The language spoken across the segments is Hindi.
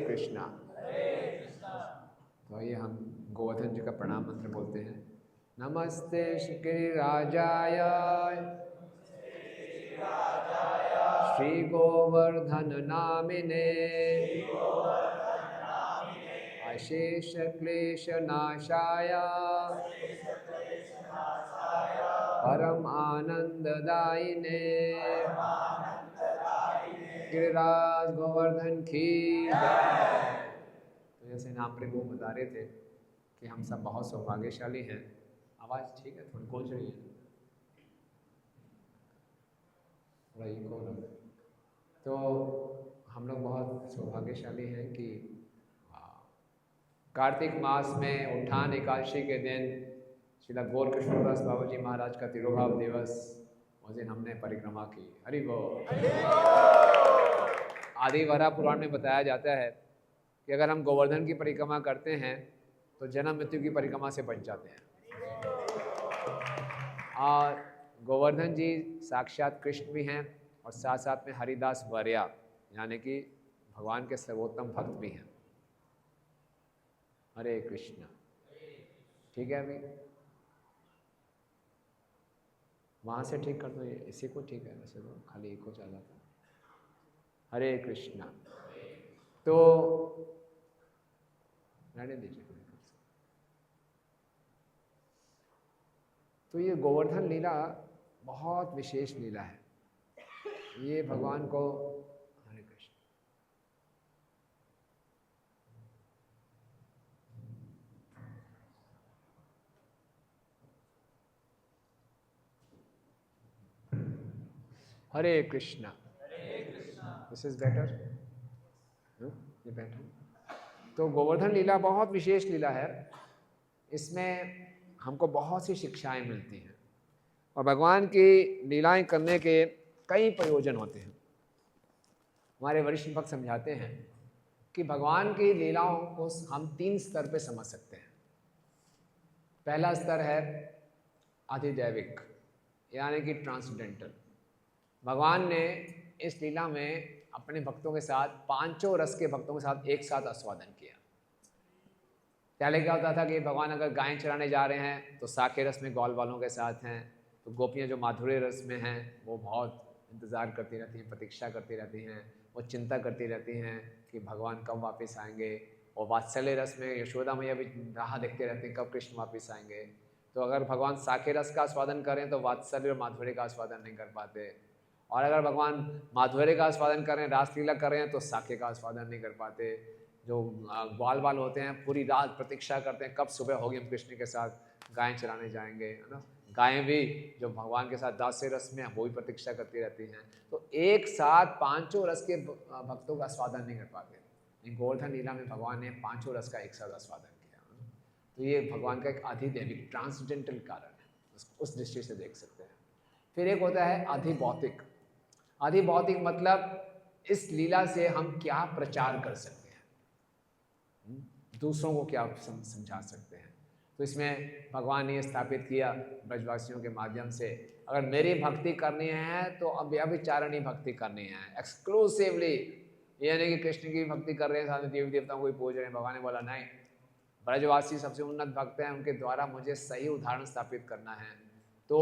कृष्णा। तो ये हम गोवर्धन जी का प्रणाम मंत्र बोलते हैं। नमस्ते गिरिराजाय श्री गोवर्धन नामिने अशेष क्लेश नाशाय परम आनंददायिने गिरिराज गोवर्धन की जय। तो जैसे नाम प्रभु बता रहे थे कि हम सब बहुत सौभाग्यशाली हैं। आवाज़ ठीक है, थोड़ी गूंज रही है, थोड़ा इको हो रहा है। तो हम लोग बहुत सौभाग्यशाली हैं कि कार्तिक मास में उठान एकादशी के दिन श्रीला गौर किशोरदास बाबा जी महाराज का तिरुभाव दिवस, उस दिन हमने परिक्रमा की। हरि बोल। आदि वरा पुराण में बताया जाता है कि अगर हम गोवर्धन की परिक्रमा करते हैं तो जन्म मृत्यु की परिक्रमा से बच जाते हैं। और गोवर्धन जी साक्षात कृष्ण भी हैं और साथ साथ में हरिदास वर्या यानी कि भगवान के सर्वोत्तम भक्त भी हैं। हरे कृष्णा। ठीक है, अभी वहाँ से ठीक कर दो, इसी को ठीक है, वैसे तो खाली इको चल रहा था। हरे कृष्णा। तो रहने दीजिए। तो ये गोवर्धन लीला बहुत विशेष लीला है। ये भगवान को, हरे कृष्ण, हरे कृष्णा। दिस इज बेटर, ये बेटर। तो गोवर्धन लीला बहुत विशेष लीला है। इसमें हमको बहुत सी शिक्षाएं मिलती हैं और भगवान की लीलाएं करने के कई प्रयोजन होते हैं। हमारे वरिष्ठ भक्त समझाते हैं कि भगवान की लीलाओं को हम 3 स्तर पे समझ सकते हैं। पहला स्तर है अधिदैविक यानी कि ट्रांसडेंटल। भगवान ने इस लीला में अपने भक्तों के साथ, पांचों रस के भक्तों के साथ एक साथ आस्वादन किया। पहले क्या होता था कि भगवान अगर गायें चराने जा रहे हैं तो साके रस में गौल वालों के साथ हैं, तो गोपियाँ जो माधुर्य रस में हैं वो बहुत इंतज़ार करती रहती हैं, प्रतीक्षा करती रहती हैं, वो चिंता करती रहती हैं कि भगवान कब वापस आएंगे। और वात्सल्य रस में यशोदा मैया भी राह देखते रहती हैं कब कृष्ण वापस आएंगे। तो अगर भगवान साके रस का आस्वादन करें तो वात्सल्य और माधुर्य का आस्वादन नहीं कर पाते, और अगर भगवान माधुर्य का आस्वादन करें, रासलीला करें, तो साके का आस्वादन नहीं कर पाते। जो ग्वाल वाल होते हैं पूरी रात प्रतीक्षा करते हैं कब सुबह होगी, हम कृष्ण के साथ गायें चराने जाएंगे, है ना। गायें भी जो भगवान के साथ दास्य रस में वो भी प्रतीक्षा करती रहती हैं। तो एक साथ पांचों रस के भक्तों का आस्वादन नहीं कर पाते। गोवर्धन लीला में भगवान ने पांचों रस का एक साथ आस्वादन किया। तो ये भगवान का एक अधिदैविक ट्रांसडेंटल कारण है, उस दृष्टि से देख सकते हैं। फिर एक होता है अधिभौतिक। अधिभौतिक मतलब इस लीला से हम क्या प्रचार कर सकते हैं, दूसरों को क्या समझा सकते हैं। तो इसमें भगवान ने स्थापित किया ब्रजवासियों के माध्यम से, अगर मेरी भक्ति करनी है तो अब व्यभिचारिणी भक्ति करनी है एक्सक्लूसिवली, यानी कि कृष्ण की भक्ति कर रहे हैं, साथ देवी देवताओं को भी पूज रहे हैं। भगवान ने बोला नहीं, ब्रजवासी सबसे उन्नत भक्त हैं, उनके द्वारा मुझे सही उदाहरण स्थापित करना है। तो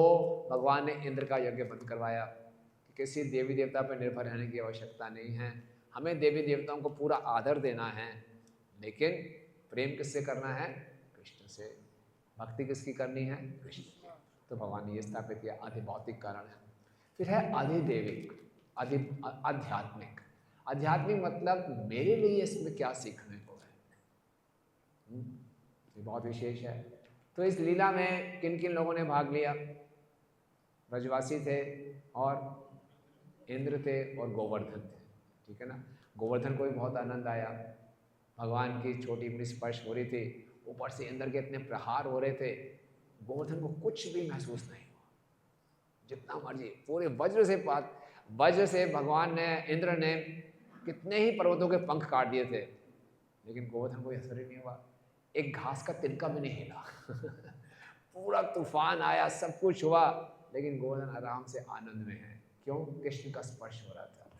भगवान ने इंद्र का यज्ञ बंद करवाया कि किसी देवी देवता पर निर्भर रहने की आवश्यकता नहीं है, हमें देवी देवताओं को पूरा आदर देना है, लेकिन प्रेम किससे करना है, कृष्ण से। भक्ति किसकी करनी है, कृष्ण की। तो भगवान ने ये स्थापित किया, अधिभौतिक कारण है। फिर है अधिदैविक, आध्यात्मिक। आध्यात्मिक मतलब मेरे लिए इसमें क्या सीखने को है, ये बहुत विशेष है। तो इस लीला में किन किन लोगों ने भाग लिया, ब्रजवासी थे और इंद्र थे और गोवर्धन थे, ठीक है ना। गोवर्धन को भी बहुत आनंद आया, भगवान की छोटी बड़ी स्पर्श हो रही थी, ऊपर से इंद्र के इतने प्रहार हो रहे थे, गोवर्धन को कुछ भी महसूस नहीं हुआ। जितना मर्जी पूरे वज्र से भगवान ने, इंद्र ने कितने ही पर्वतों के पंख काट दिए थे, लेकिन गोवर्धन को असर ही नहीं हुआ, एक घास का तिनका भी नहीं हिला। पूरा तूफान आया, सब कुछ हुआ, लेकिन गोवर्धन आराम से आनंद में है। क्यों, कृष्ण का स्पर्श हो रहा था।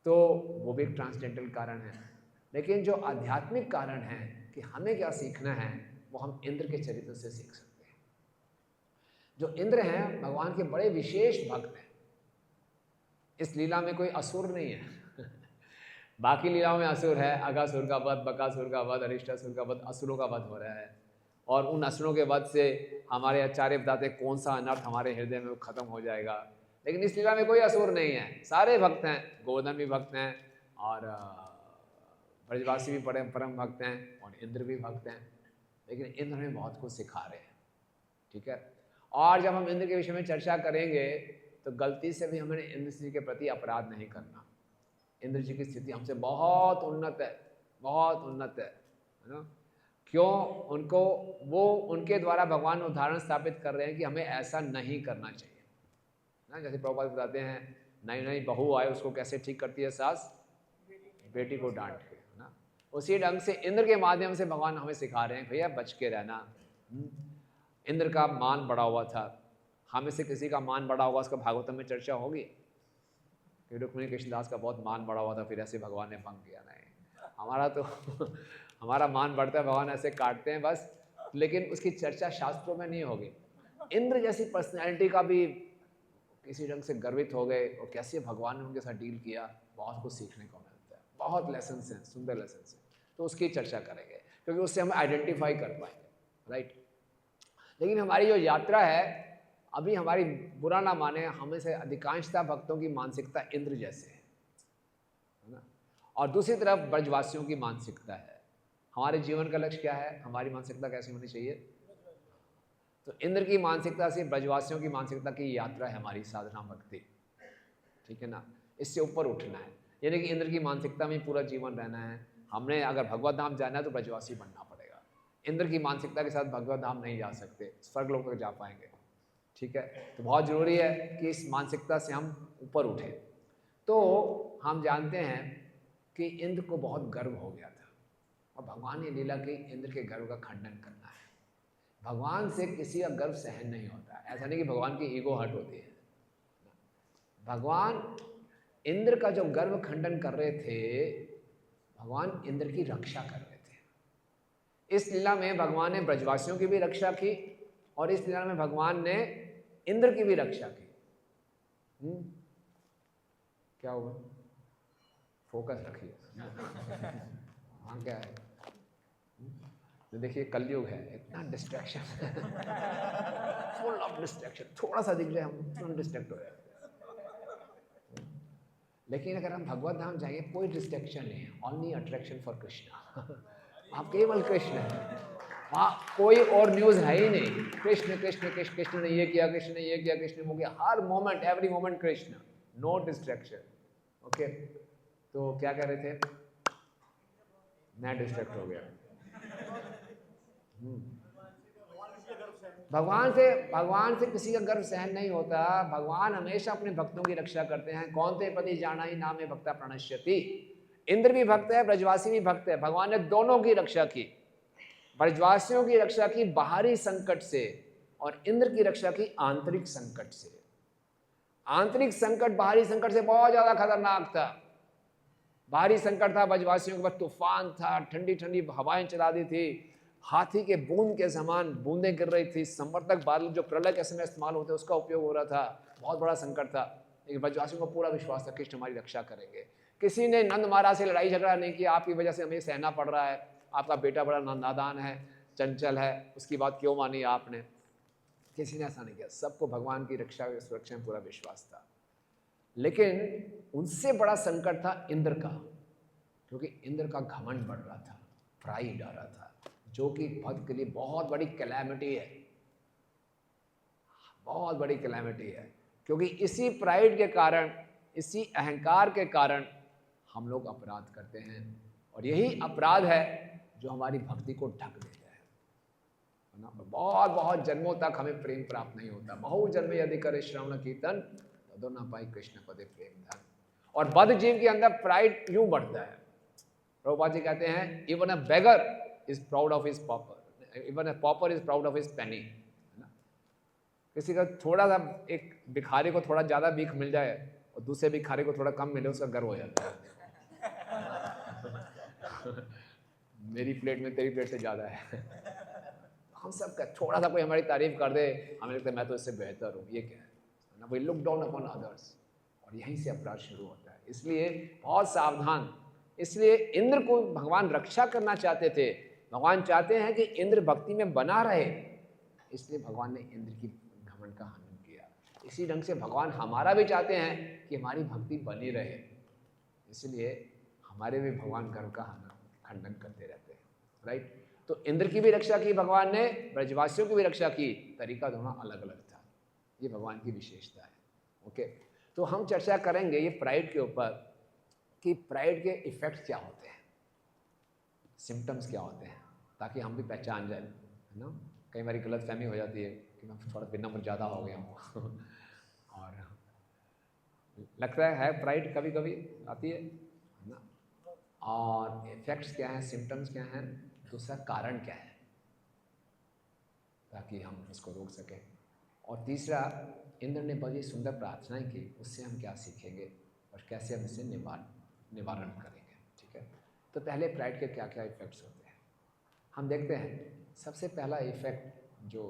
तो वो भी एक ट्रांसडेंटल कारण है। लेकिन जो आध्यात्मिक कारण है कि हमें क्या सीखना है, वो हम इंद्र के चरित्र से सीख सकते हैं। जो इंद्र हैं भगवान के बड़े विशेष भक्त हैं। इस लीला में कोई असुर नहीं है बाकी लीलाओं में असुर है, अगासुर का वध, बकासुर का वध, अरिष्टासुर का वध, असुरों का वध हो रहा है। और उन असुरों के वध से हमारे आचार्य बताते कौन सा अनर्थ हमारे हृदय में खत्म हो जाएगा। लेकिन इस लीला में कोई असुर नहीं है, सारे भक्त हैं। गोवर्धन भी भक्त हैं और ब्रजवासी भी परम भक्त हैं और इंद्र भी भक्त हैं। लेकिन इंद्र हमें बहुत कुछ सिखा रहे हैं, ठीक है। और जब हम इंद्र के विषय में चर्चा करेंगे तो गलती से भी हमें इंद्र जी के प्रति अपराध नहीं करना। इंद्र जी की स्थिति हमसे बहुत उन्नत है, बहुत उन्नत है ना। क्यों? उनके द्वारा भगवान उदाहरण स्थापित कर रहे हैं कि हमें ऐसा नहीं करना चाहिए ना। जैसे प्रभुपाद बताते हैं, नई नई बहू आए उसको कैसे ठीक करती है सास, बेटी को डांट के ना। उसी ढंग से इंद्र के माध्यम से भगवान हमें सिखा रहे हैं, भैया बच के रहना। इंद्र का मान बढ़ा हुआ था, हमें से किसी का मान बढ़ा होगा उसका भागवतम में चर्चा होगी कि रुक्मिणी कृष्णदास का बहुत मान बढ़ा हुआ था, फिर ऐसे भगवान ने भंग किया। नहीं, हमारा तो हमारा मान बढ़ता है, भगवान ऐसे काटते हैं बस, लेकिन उसकी चर्चा शास्त्रों में नहीं होगी। इंद्र जैसी पर्सनैलिटी का भी किसी ढंग से गर्वित हो गए और कैसे भगवान ने उनके साथ डील किया, बहुत कुछ सीखने को मिलता है, बहुत लेसन हैं, सुंदर लेसन हैं। तो उसकी चर्चा करेंगे क्योंकि उससे हम आइडेंटिफाई कर पाएंगे, राइट। लेकिन हमारी जो यात्रा है अभी, हमारी बुरा ना माने, हमें से अधिकांशता भक्तों की मानसिकता इंद्र जैसे है ना। और दूसरी तरफ ब्रजवासियों की मानसिकता है। हमारे जीवन का लक्ष्य क्या है, हमारी मानसिकता कैसी होनी चाहिए? तो इंद्र की मानसिकता से ब्रजवासियों की मानसिकता की यात्रा है हमारी साधना भक्ति, ठीक है ना। इससे ऊपर उठना है, यानी कि इंद्र की मानसिकता में पूरा जीवन रहना है। हमने अगर भगवत धाम जाना है तो ब्रजवासी बनना पड़ेगा। इंद्र की मानसिकता के साथ भगवत धाम नहीं जा सकते, स्वर्ग लोक तक जा पाएंगे, ठीक है। तो बहुत ज़रूरी है कि इस मानसिकता से हम ऊपर उठें। तो हम जानते हैं कि इंद्र को बहुत गर्व हो गया था और भगवान ने लीला की इंद्र के गर्व का खंडन करना है। भगवान से किसी का गर्व सहन नहीं होता। ऐसा नहीं कि भगवान की ईगो हर्ट होती है। भगवान इंद्र का जो गर्व खंडन कर रहे थे, भगवान इंद्र की रक्षा कर रहे थे। इस लीला में भगवान ने ब्रजवासियों की भी रक्षा की और इस लीला में भगवान ने इंद्र की भी रक्षा की। क्या हुआ? फोकस रखिए हाँ, क्या है? तो देखिए कलयुग है, इतना डिस्ट्रैक्शन फुल ऑफ डिस्ट्रैक्शन। थोड़ा सा दिख जाए हम तुरंत डिस्ट्रैक्ट हो जाते हैं। लेकिन अगर हम भगवत धाम जाएंगे कोई डिस्ट्रैक्शन नहीं है, ओनली अट्रैक्शन फॉर कृष्णा आप केवल कृष्ण है, वहाँ कोई और न्यूज़ है ही नहीं। कृष्ण कृष्ण कृष्ण, कृष्ण ने ये किया, कृष्ण ने ये किया, कृष्ण ने वो किया, हर moment every moment Krishna, no distraction. Okay, तो क्या कह रहे थे? मैं डिस्ट्रैक्ट हो गया। भगवान से किसी का गर्व सहन नहीं होता। भगवान हमेशा अपने भक्तों की रक्षा करते हैं। कौन ते पति जाना ही नाम है भक्ता प्रणश्यति। इंद्र भी भक्त है, ब्रजवासी भी भक्त है। भगवान ने दोनों की रक्षा की, ब्रजवासियों की रक्षा की बाहरी संकट से और इंद्र की रक्षा की आंतरिक संकट से। आंतरिक संकट बाहरी संकट से बहुत ज्यादा खतरनाक था। बाहरी संकट था ब्रजवासियों के पास, तूफान था, ठंडी ठंडी हवाएं चला दी थी, हाथी के बूंद के समान बूंदें गिर रही थी, संवर्तक बादल जो प्रलय के समय इस्तेमाल होते उसका उपयोग हो रहा था। बहुत बड़ा संकट था, लेकिन ब्रजवासियों को पूरा विश्वास था कृष्ण हमारी रक्षा करेंगे। किसी ने नंद महाराज से लड़ाई झगड़ा नहीं किया, आपकी वजह से हमें सहना पड़ रहा है, आपका बेटा बड़ा नादान है, चंचल है, उसकी बात क्यों मानी आपने? किसी ने ऐसा नहीं किया। सबको भगवान की रक्षा सुरक्षा में पूरा विश्वास था। लेकिन उनसे बड़ा संकट था इंद्र का, क्योंकि इंद्र का घमंड बढ़ रहा था, प्राइड आ रहा था, जो कि भक्त के लिए बहुत बड़ी कैलेमिटी है, बहुत बड़ी कैलेमिटी है। क्योंकि इसी प्राइड के कारण, इसी अहंकार के कारण हम लोग अपराध करते हैं, और यही अपराध है जो हमारी भक्ति को ढक देता है ना। बहुत बहुत जन्मों तक हमें प्रेम प्राप्त नहीं होता। बहु जन्मे यदि करे श्रवण कीर्तन तदो न पाई कृष्ण पदे प्रेम धन। और बद्ध जीव के अंदर प्राइड क्यों बढ़ता है? प्रभुपाद जी कहते हैं, even a beggar is proud of his pauper, even a pauper is proud of his penny. किसी का थोड़ा सा, एक भिखारी को थोड़ा ज्यादा भीख मिल जाए और दूसरे भिखारी को थोड़ा कम मिले, उसका गर्व हो जाता है मेरी प्लेट में तेरी प्लेट से ज़्यादा है। हम सब का थोड़ा सा कोई हमारी तारीफ कर दे, हमें लगता है मैं तो इससे बेहतर हूँ, ये क्या है ना, we look down upon others, और यहीं से अपराध शुरू होता है। इसलिए बहुत सावधान। इसलिए इंद्र को भगवान रक्षा करना चाहते थे। भगवान चाहते हैं कि इंद्र भक्ति में बना रहे, इसलिए भगवान ने इंद्र की घमंड का हनन किया। इसी ढंग से भगवान हमारा भी चाहते हैं कि हमारी भक्ति बनी रहे, इसलिए हमारे भी भगवान गर्व का खंडन करते रहते हैं, राइट। तो इंद्र की भी रक्षा की भगवान ने, ब्रजवासियों की भी रक्षा की, तरीका दोनों अलग अलग था। ये भगवान की विशेषता है। ओके, तो हम चर्चा करेंगे ये प्राइड के ऊपर कि प्राइड के इफेक्ट्स क्या होते हैं, सिम्टम्स क्या होते हैं, ताकि हम भी पहचान जाए, है ना। कई बार गलत फहमी हो जाती है कि मैं थोड़ा विनम्र ज़्यादा हो गया हूँ और लगता है प्राइड कभी कभी आती है ना। और इफेक्ट्स क्या हैं, सिम्टम्स क्या हैं, दूसरा कारण क्या है, ताकि हम इसको रोक सकें। और तीसरा, इंद्र ने बड़ी सुंदर प्रार्थनाएं की, उससे हम क्या सीखेंगे और कैसे हम इसे निवारण करेंगे, ठीक है। तो पहले प्राइड के क्या क्या इफेक्ट्स होते हैं हम देखते हैं। सबसे पहला इफेक्ट जो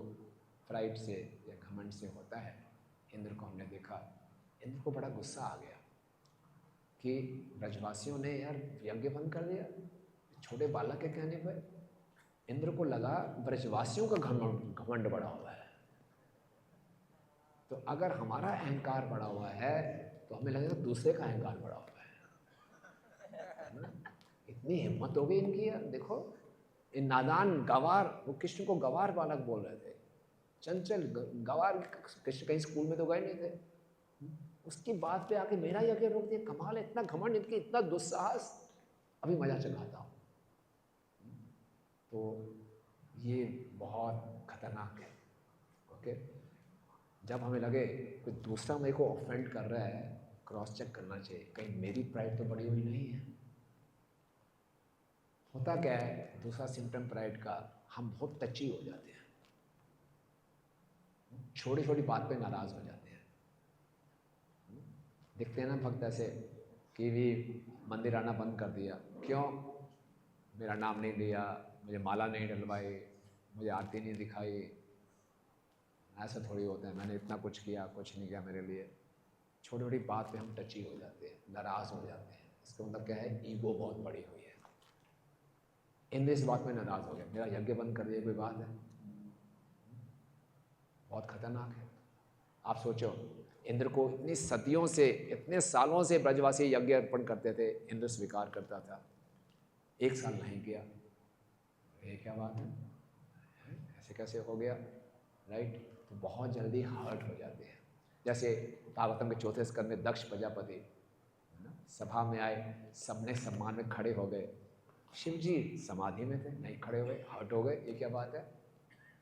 प्राइड से या घमंड से होता है, इंद्र को हमने देखा, इंद्र को बड़ा गुस्सा आ गया कि ब्रजवासियों ने यार यज्ञ भंग कर दिया, छोटे बालक के कहने पर। इंद्र को लगा ब्रजवासियों का घमंड बड़ा हुआ है, तो अगर हमारा अहंकार बड़ा हुआ है तो हमें लगेगा दूसरे का अहंकार बड़ा हुआ है ना? इतनी हिम्मत हो गई इनकी यार। देखो इन नादान गवार, वो कृष्ण को गवार बालक बोल रहे थे, चंचल गवार। कृष्ण कहीं स्कूल में तो गए नहीं थे, उसकी बात पे आके मेरा यज्ञ रोक दिया। कमाल है, इतना घमंड, इनकी इतना दुस्साहस। अभी मजा चलाता हूँ। तो ये बहुत खतरनाक है। ओके, जब हमें लगे कि दूसरा मेरे को ऑफेंड कर रहा है, क्रॉस चेक करना चाहिए, कहीं मेरी प्राइड तो बड़ी हुई नहीं है। होता क्या है, दूसरा सिम्टम प्राइड का, हम बहुत टची हो जाते हैं, छोटी छोटी बात पे नाराज हो जाते हैं। दिखते हैं ना भक्त ऐसे कि भी मंदिर आना बंद कर दिया, क्यों? मेरा नाम नहीं लिया, मुझे माला नहीं डलवाई, मुझे आरती नहीं दिखाई। ऐसा थोड़ी होता है, मैंने इतना कुछ किया, कुछ नहीं किया मेरे लिए। छोटी छोटी बात पे हम टची हो जाते हैं, नाराज हो जाते हैं। इसका मतलब क्या है, ईगो बहुत बड़ी हुई है। इंद्र इस बात में नाराज हो गया, मेरा यज्ञ बंद कर दिया, कोई बात है? बहुत खतरनाक है। आप सोचो, इंद्र को इतनी सदियों से, इतने सालों से ब्रजवासी यज्ञ अर्पण करते थे, इंद्र स्वीकार करता था, एक साल नहीं किया, ये क्या बात है, ऐसे कैसे हो गया, राइट। तो बहुत जल्दी हर्ट हो जाते हैं। जैसे भागवतम के चौथे स्कंद में दक्ष प्रजापति सभा में आए, सबने सम्मान में खड़े हो गए, शिव जी समाधि में थे, नहीं खड़े हुए, हर्ट हो गए, ये क्या बात है,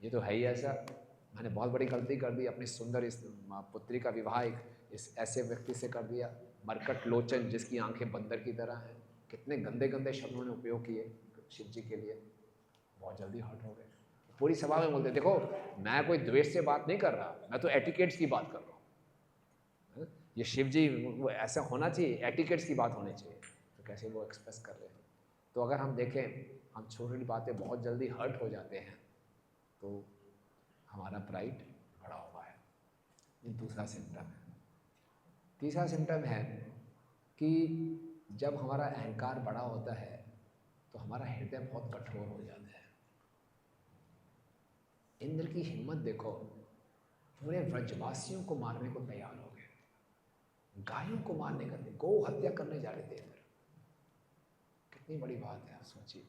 ये तो है ही ऐसा, मैंने बहुत बड़ी गलती कर दी, अपनी सुंदर इस पुत्री का विवाह इस ऐसे व्यक्ति से कर दिया, मरकट लोचन जिसकी आंखें बंदर की तरह हैं। कितने गंदे गंदे शब्दों ने उपयोग किए शिव जी के लिए। बहुत जल्दी हर्ट हो गए। पूरी सभा में बोलते, देखो मैं कोई द्वेष से बात नहीं कर रहा, मैं तो एटिकेट्स की बात कर रहा हूँ। ये शिव जी वो ऐसा होना चाहिए, एटिकेट्स की बात होनी चाहिए, तो कैसे वो एक्सप्रेस कर रहे हैं। तो अगर हम देखें, हम छोटी छोटी बातें बहुत जल्दी हर्ट हो जाते हैं, तो हमारा प्राइड बड़ा हुआ है। ये दूसरा सिम्टम है। तीसरा सिम्टम है कि जब हमारा अहंकार बड़ा होता है तो हमारा हृदय बहुत कठोर हो जाता है। इंद्र की हिम्मत देखो, पूरे व्रजवासियों को मारने को तैयार हो गए, गायों को मारने का, गौ हत्या करने जा रहे थे इंद्र। कितनी बड़ी बात है, आप सोचिए,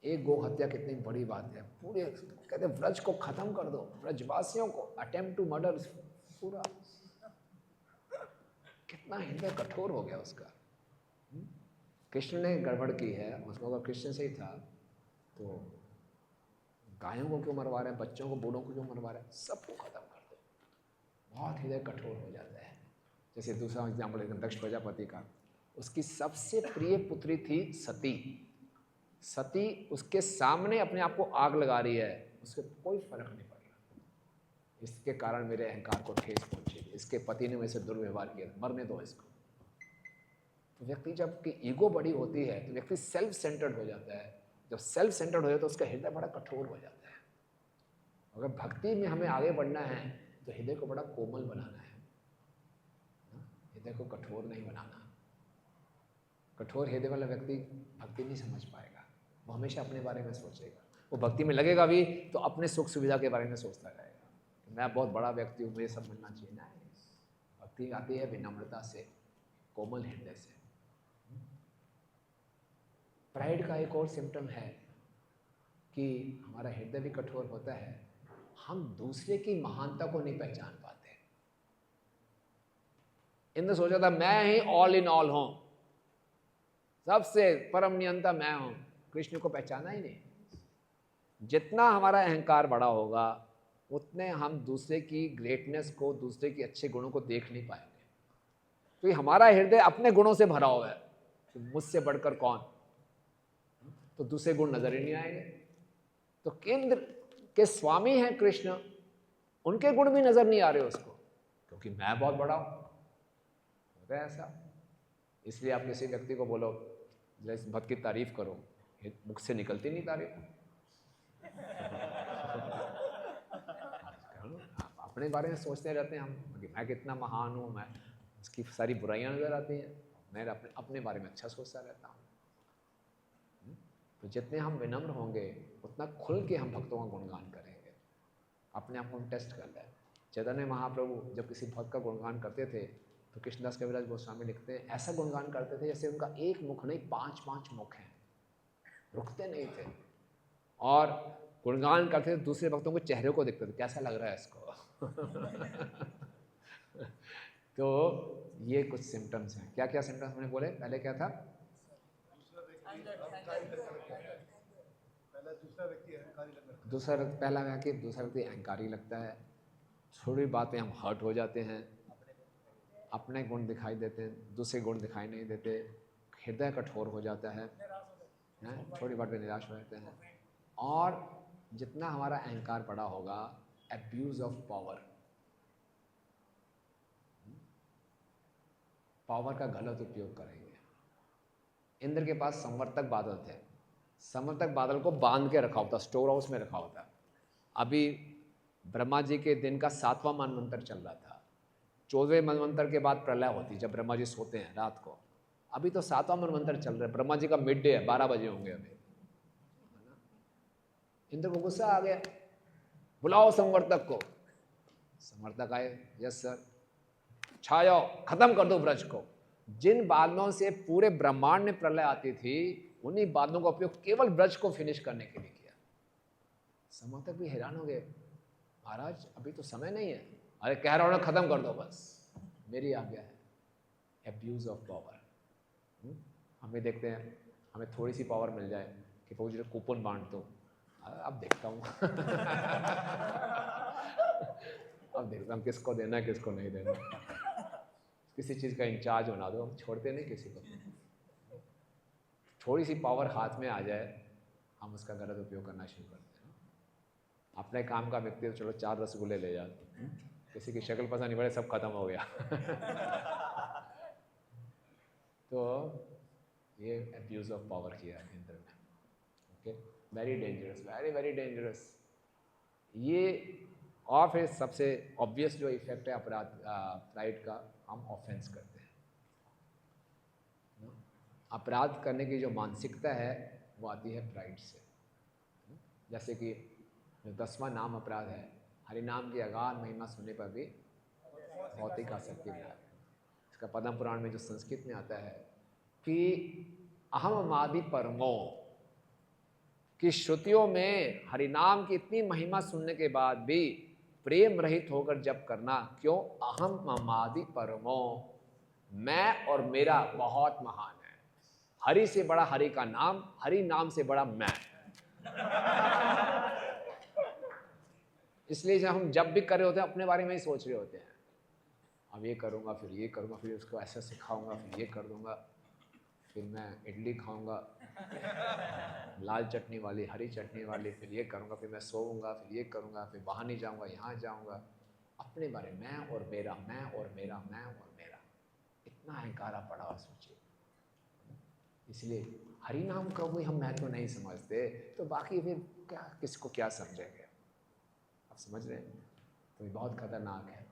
एक गौ हत्या कितनी बड़ी बात है। पूरे कहते व्रज को खत्म कर दो, व्रजवासियों को, अटेम्प्ट टू मर्डर पूरा। कितना हृदय कठोर हो गया उसका। कृष्ण ने गड़बड़ की है, उसको अगर कृष्ण से ही था तो गायों को क्यों मरवा रहे हैं, बच्चों को, बूढ़ों को क्यों मरवा रहे हैं, सबको खत्म कर दो। बहुत हृदय कठोर हो जाता है। जैसे दूसरा एग्जाम्पल एकदम दक्ष प्रजापति का, उसकी सबसे प्रिय पुत्री थी सती। सती उसके सामने अपने आप को आग लगा रही है, उसके कोई फर्क नहीं पड़ रहा। इसके कारण मेरे अहंकार को ठेस पहुंची, इसके पति ने मेरे से दुर्व्यवहार किया, मरने दो इसको। तो व्यक्ति जब की ईगो बड़ी होती है तो व्यक्ति सेल्फ सेंटर्ड हो जाता है, जब सेल्फ सेंटर्ड हो जाए तो उसका हृदय बड़ा कठोर हो जाता है। अगर भक्ति में हमें आगे बढ़ना है तो हृदय को बड़ा कोमल बनाना है, हृदय को कठोर नहीं बनाना। कठोर हृदय वाला व्यक्ति भक्ति नहीं समझ पाएगा, वो हमेशा अपने बारे में सोचेगा। वो भक्ति में लगेगा भी तो अपने सुख सुविधा के बारे में सोचता रहेगा, मैं बहुत बड़ा व्यक्ति हूँ, मुझे सब मिलना चाहिए। नहीं, भक्ति आती है विनम्रता से, कोमल हृदय से। प्राइड का एक और सिम्टम है कि हमारा हृदय भी कठोर होता है, हम दूसरे की महानता को नहीं पहचान पाते। इंद्र सोचा था मैं ही ऑल इन ऑल हूं, सबसे परम नियंता मैं हूं, कृष्ण को पहचाना ही नहीं। जितना हमारा अहंकार बड़ा होगा उतने हम दूसरे की ग्रेटनेस को, दूसरे के अच्छे गुणों को देख नहीं पाएंगे, क्योंकि हमारा हृदय अपने गुणों से भरा हुआ है कि मुझसे बढ़कर कौन, तो दूसरे गुण नजर ही नहीं आएंगे। तो केंद्र के स्वामी हैं कृष्ण, उनके गुण भी नजर नहीं आ रहे उसको, क्योंकि मैं बहुत बड़ा हूं, होता है ऐसा। इसलिए आप किसी व्यक्ति को बोलो जरा इस भक्त की तारीफ करो, मुख से निकलती नहीं तारीफ। अपने बारे में सोचते रहते हैं हम कि मैं कितना महान हूँ, मैं, उसकी सारी बुराइयां नजर आती हैं, मैं अपने बारे में अच्छा सोचता रहता हूँ। तो जितने हम विनम्र होंगे उतना खुल के हम भक्तों का गुणगान करेंगे। अपने आप को हम टेस्ट कर लें। चैतन्य महाप्रभु जब किसी भक्त का गुणगान करते थे तो कृष्णदास कविराज गोस्वामी लिखते हैं ऐसा गुणगान करते थे जैसे उनका एक मुख नहीं 5-5 मुख हैं, रुकते नहीं थे। और गुणगान करते थे, दूसरे भक्तों के चेहरे को देखते थे, कैसा लग रहा है इसको। तो ये कुछ सिम्टम्स हैं। क्या क्या सिम्टम्स हमने बोले? पहले क्या था? पहला व्यक्ति दूसरा व्यक्ति अहंकारी लगता है, थोड़ी बात में हम हर्ट हो जाते हैं, अपने गुण दिखाई देते हैं, दूसरे गुण दिखाई नहीं देते, हृदय कठोर हो जाता है, थोड़ी बात में निराश हो जाते हैं। और जितना हमारा अहंकार बड़ा होगा, एब्यूज ऑफ पावर, पावर का गलत उपयोग करेंगे। इंद्र के पास संवर्तक बादल थे, संवर्तक बादल को बांध के रखा होता, स्टोर हाउस में रखा होता। अभी ब्रह्मा जी के दिन का 7वां मनवंतर चल रहा था, 14वें मनवंतर के बाद प्रलय होती जब ब्रह्मा जी सोते हैं रात को। अभी तो 7वां मनवंतर चल रहा है, ब्रह्मा जी का मिड डे है, 12 बजे होंगे अभी। इंद्र को गुस्सा आ गया, बुलाओ संवर्तक को। संवर्तक आए, यस सर, छायो, खत्म कर दो ब्रज को। जिन बादलों से पूरे ब्रह्मांड में प्रलय आती थी, उन्हीं बादलों का उपयोग केवल ब्रज को फिनिश करने के लिए किया। संवर्तक भी हैरान हो गए, महाराज अभी तो समय नहीं है। अरे कह रहा हूं ना, खत्म कर दो बस, मेरी आज्ञा है। Abuse of power. हमें देखते हैं, हमें थोड़ी सी पावर मिल जाए कि प्रभु जी कूपन बांट दो, अब देखता हूँ। अब देखता हूँ किसको देना है किसको नहीं देना। किसी चीज़ का इंचार्ज बना दो, हम छोड़ते नहीं किसी को। थोड़ी सी पावर हाथ में आ जाए, हम उसका गलत उपयोग करना शुरू करते हैं। अपने काम का व्यक्ति तो चलो 4 रसगुल्ले ले जाते, किसी की शक्ल पसंद नहीं पड़े, सब खत्म हो गया। तो ये एब्यूज ऑफ पावर किया है इंद्र ने। Okay, very dangerous, very very dangerous. ये और फिर सबसे ऑब्वियस जो इफेक्ट है अपराध, प्राइड का, हम ऑफेंस करते हैं। अपराध करने की जो मानसिकता है वो आती है प्राइड से। जैसे कि 10वां नाम अपराध है, हरि नाम की अगाध महिमा सुनने पर भी भौतिक आसक्ति मिला है। इसका पद्म पुराण में जो संस्कृत में आता है कि अहम मादि परमो, कि श्रुतियों में हरिनाम की इतनी महिमा सुनने के बाद भी प्रेम रहित होकर जप करना, क्यों? अहम ममादि परमो, मैं और मेरा बहुत महान है। हरि से बड़ा हरि का नाम, हरि नाम से बड़ा मैं। इसलिए जब हम जब भी कर रहे होते हैं अपने बारे में ही सोच रहे होते हैं, अब ये करूँगा, फिर ये करूँगा, फिर उसको ऐसा सिखाऊंगा, फिर ये कर दूंगा, फिर मैं इडली खाऊंगा लाल चटनी वाली, हरी चटनी वाली, फिर ये करूँगा, फिर मैं सोऊंगा, फिर ये करूँगा, फिर वहाँ नहीं जाऊँगा, यहाँ जाऊँगा। अपने बारे में मैं और मेरा, मैं और मेरा, मैं और मेरा, इतना अहंकारा पड़ा हुआ। सोचिए, इसलिए हरि नाम का कोई हम महत्व नहीं समझते, तो बाकी फिर क्या, किसको क्या समझेंगे। आप समझ रहे हैं? तो ये बहुत खतरनाक है।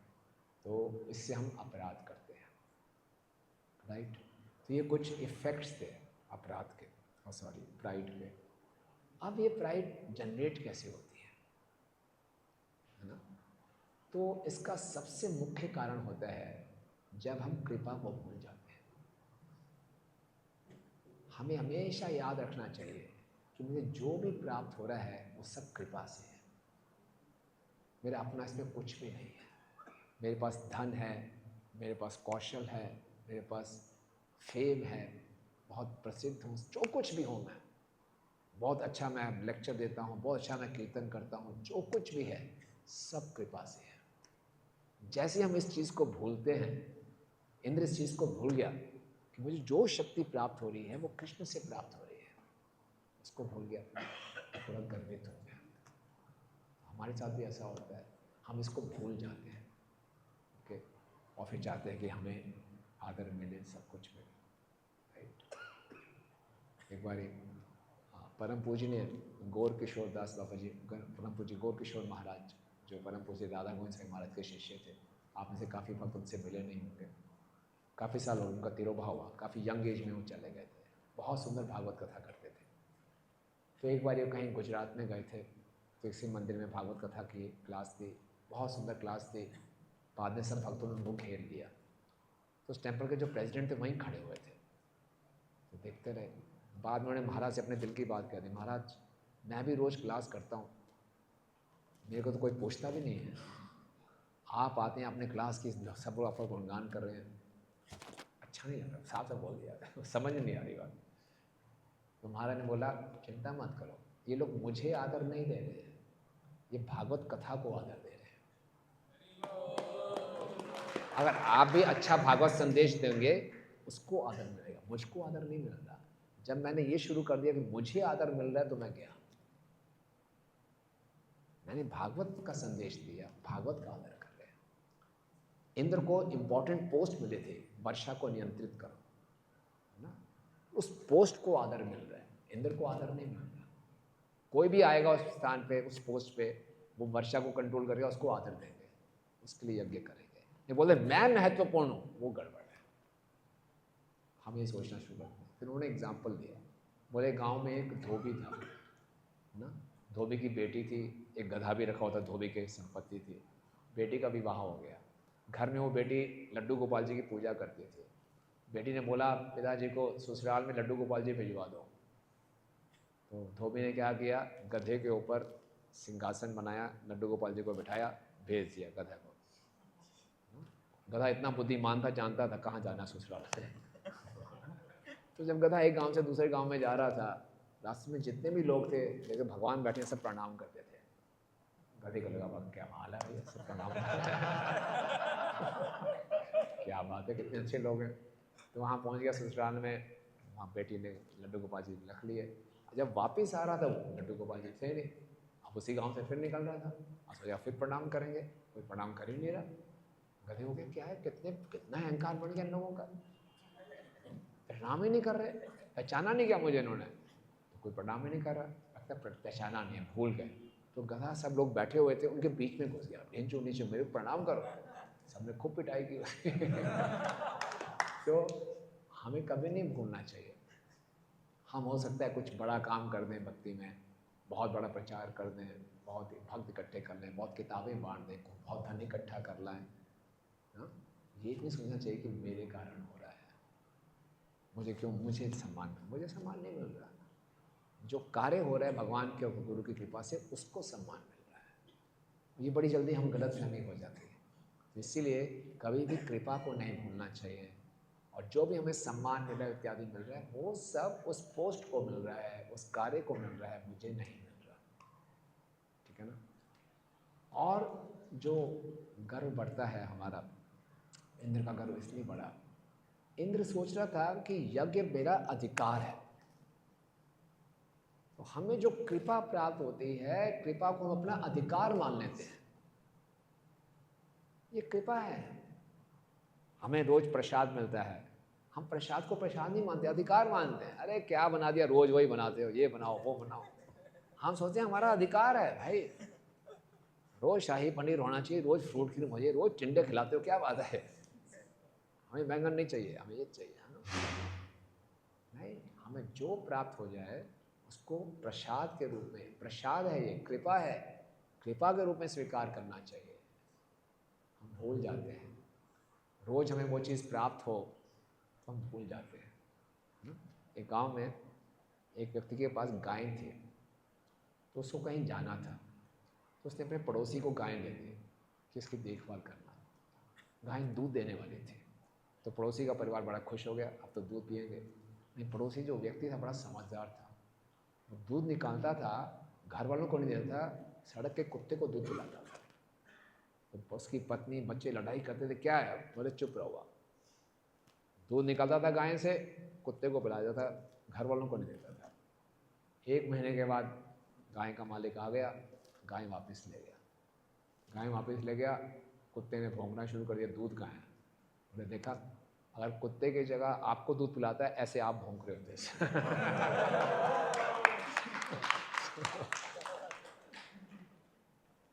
तो इससे हम अपराध करते हैं, राइट। तो ये कुछ इफ़ेक्ट्स थे अपराध के, सॉरी प्राइड के। अब ये प्राइड जनरेट कैसे होती है ना? तो इसका सबसे मुख्य कारण होता है जब हम कृपा को भूल जाते हैं। हमें हमेशा याद रखना चाहिए कि मुझे जो भी प्राप्त हो रहा है वो सब कृपा से है, मेरा अपना इसमें कुछ भी नहीं है। मेरे पास धन है, मेरे पास कौशल है, मेरे पास फेम है, बहुत प्रसिद्ध हूँ, जो कुछ भी हूँ मैं, बहुत अच्छा मैं लेक्चर देता हूँ, बहुत अच्छा मैं कीर्तन करता हूँ, जो कुछ भी है सब कृपा से है। जैसे हम इस चीज़ को भूलते हैं, इंद्र इस चीज़ को भूल गया कि मुझे जो शक्ति प्राप्त हो रही है वो कृष्ण से प्राप्त हो रही है, उसको भूल गया, तुरंत गर्वित हो गया। हमारे साथ भी ऐसा होता है, हम इसको भूल जाते हैं, ओके, और फिर चाहते हैं कि हमें आदर मिले, सब कुछ मिले, राइट। एक बार परम पूजनीय गौर किशोर दास बाबा जी, परम पूज्य गौर किशोर महाराज जो परम पूज्य राधा गोविंद साईं महाराज के शिष्य थे, आप में से काफ़ी भक्त उनसे मिले नहीं होंगे, काफ़ी साल हो उनका तिरोभाव हुआ, काफ़ी यंग एज में वो चले गए थे, बहुत सुंदर भागवत कथा करते थे। तो एक बार ये कहीं गुजरात में गए थे, तो इसी मंदिर में भागवत कथा की क्लास थी, बहुत सुंदर क्लास थी। बाद में सब भक्तों ने उनको घेर लिया, तो उस टेम्पल के जो प्रेसिडेंट थे वहीं खड़े हुए थे, तो देखते रहे। बाद में उन्होंने महाराज से अपने दिल की बात कह दी, महाराज मैं भी रोज़ क्लास करता हूँ, मेरे को तो कोई पूछता भी नहीं है, आप आते हैं अपने क्लास की, सब लोग आपका गुणगान कर रहे हैं, अच्छा नहीं लग रहा, साफ साफ बोल दिया, समझ नहीं आ रही बात। तो महाराज ने बोला चिंता मत करो, ये लोग मुझे आदर नहीं दे रहे हैं, ये भागवत कथा को आदर दे रहे हैं। अगर आप भी अच्छा भागवत संदेश देंगे उसको आदर मिलेगा, मुझको आदर नहीं मिल रहा। जब मैंने ये शुरू कर दिया कि मुझे आदर मिल रहा है तो मैं गया, मैंने भागवत का संदेश दिया, भागवत का आदर कर रहे हैं। इंद्र को इंपॉर्टेंट पोस्ट मिले थे, वर्षा को नियंत्रित करो, है ना, उस पोस्ट को आदर मिल रहा है, इंद्र को आदर नहीं मिल रहा। कोई भी आएगा उस स्थान पे, उस पोस्ट पे, वो वर्षा को कंट्रोल करेगा, उसको आदर देंगे, उसके लिए यज्ञ करेंगे। ये बोले मैं महत्वपूर्ण हूँ, वो गड़बड़ है। हम ये सोचना शुरू करते हैं। फिर उन्होंने एग्जाम्पल दिया, बोले गांव में एक धोबी था ना, धोबी की बेटी थी, एक गधा भी रखा होता, धोबी की संपत्ति थी। बेटी का विवाह हो गया, घर में वो बेटी लड्डू गोपाल जी की पूजा करती थी। बेटी ने बोला पिताजी को ससुराल में लड्डू गोपाल जी भिजवा दो। तो धोबी ने क्या किया, गधे के ऊपर सिंहासन बनाया, लड्डू गोपाल जी को बिठाया, भेज दिया गधा को। गधा इतना बुद्धिमान था, जानता था कहाँ जाना ससुराल से। तो जब गधा एक गांव से दूसरे गांव में जा रहा था, रास्ते में जितने भी लोग थे, जैसे भगवान बैठे सब प्रणाम करते थे। गधे को लगा क्या हाल है भैया, सब प्रणाम क्या बात है, कितने अच्छे लोग हैं। तो वहाँ पहुँच गया ससुराल में, वहाँ बेटी ने लड्डू गोपाल जी रख लिए। जब वापस आ रहा था लड्डू गोपाल जी थे नहीं, अब उसी गांव से फिर निकल रहा था, अब सोचा फिर प्रणाम करेंगे, कोई प्रणाम कर ही नहीं रहा। गधे हो गए क्या है, कितना अहंकार बढ़ गया इन लोगों का, प्रणाम ही नहीं कर रहे, पहचाना नहीं क्या मुझे इन्होंने, तो कोई प्रणाम ही नहीं कर रहा, लगता पहचाना नहीं है, भूल गए। तो गधा सब लोग बैठे हुए थे, उनके बीच में घुस गया, नीचे नीचे मेरे प्रणाम करो, सबने खूब पिटाई की। तो हमें कभी नहीं भूलना चाहिए। हम हो सकता है कुछ बड़ा काम कर दें भक्ति में, बहुत बड़ा प्रचार कर दें, बहुत भक्त इकट्ठे कर लें, बहुत किताबें बांट दें, बहुत धन इकट्ठा कर लाएं, हाँ, ये नहीं सोचना चाहिए कि मेरे कारण हो रहा है, मुझे क्यों, मुझे सम्मान नहीं मिल रहा। जो कार्य हो रहा है भगवान के और गुरु की कृपा से, उसको सम्मान मिल रहा है। ये बड़ी जल्दी हम गलत फहमी हो जाती है। इसीलिए कभी भी कृपा को नहीं भूलना चाहिए, और जो भी हमें सम्मान मिल रहा है इत्यादि मिल रहा है, वो सब उस पोस्ट को मिल रहा है, उस कार्य को मिल रहा है, मुझे नहीं मिल रहा, ठीक है ना। और जो गर्व बढ़ता है हमारा, इंद्र का गर्व इसलिए बढ़ा, इंद्र सोच रहा था कि यज्ञ मेरा अधिकार है। तो हमें जो कृपा प्राप्त होती है, कृपा को हम अपना अधिकार मान लेते हैं, ये कृपा है। हमें रोज प्रसाद मिलता है, हम प्रसाद को प्रसाद नहीं मानते, अधिकार मानते हैं। अरे क्या बना दिया, रोज वही बनाते हो, ये बनाओ वो बनाओ। हम सोचते हैं हमारा अधिकार है भाई, रोज शाही पनीर होना चाहिए, रोज फ्रूट क्रीम हो जाए, रोज टिंडे खिलाते हो, क्या बात है। हमें बैंगन नहीं चाहिए, हमें ये चाहिए, है ना? नहीं, हमें जो प्राप्त हो जाए उसको प्रसाद के रूप में, प्रसाद है ये, कृपा है, कृपा के रूप में स्वीकार करना चाहिए। हम भूल जाते हैं, रोज हमें वो चीज़ प्राप्त हो तो हम भूल जाते हैं, है ना? एक गांव में एक व्यक्ति के पास गाय थी, तो उसको कहीं जाना था, तो उसने अपने पड़ोसी को गाय दे दी कि इसकी देखभाल करना। गाय दूध देने वाली थी, तो पड़ोसी का परिवार बड़ा खुश हो गया, अब तो दूध पिएंगे। नहीं, पड़ोसी जो व्यक्ति था बड़ा समझदार था, वो दूध निकालता था, घर वालों को नहीं देता था, सड़क के कुत्ते को दूध पिलाता था। तो उसकी पत्नी बच्चे लड़ाई करते थे, क्या है, बोले चुप रहो। दूध निकालता था गाय से, कुत्ते को पिलाता था, घर वालों को नहीं देता था। 1 महीने के बाद गाय का मालिक आ गया, गाय वापस ले गया। गाय वापस ले गया, कुत्ते ने भौंकना शुरू कर दिया, दूध कहाँ है? बोले देखा, अगर कुत्ते की जगह आपको दूध पिलाता है, ऐसे आप भौंक रहे होते।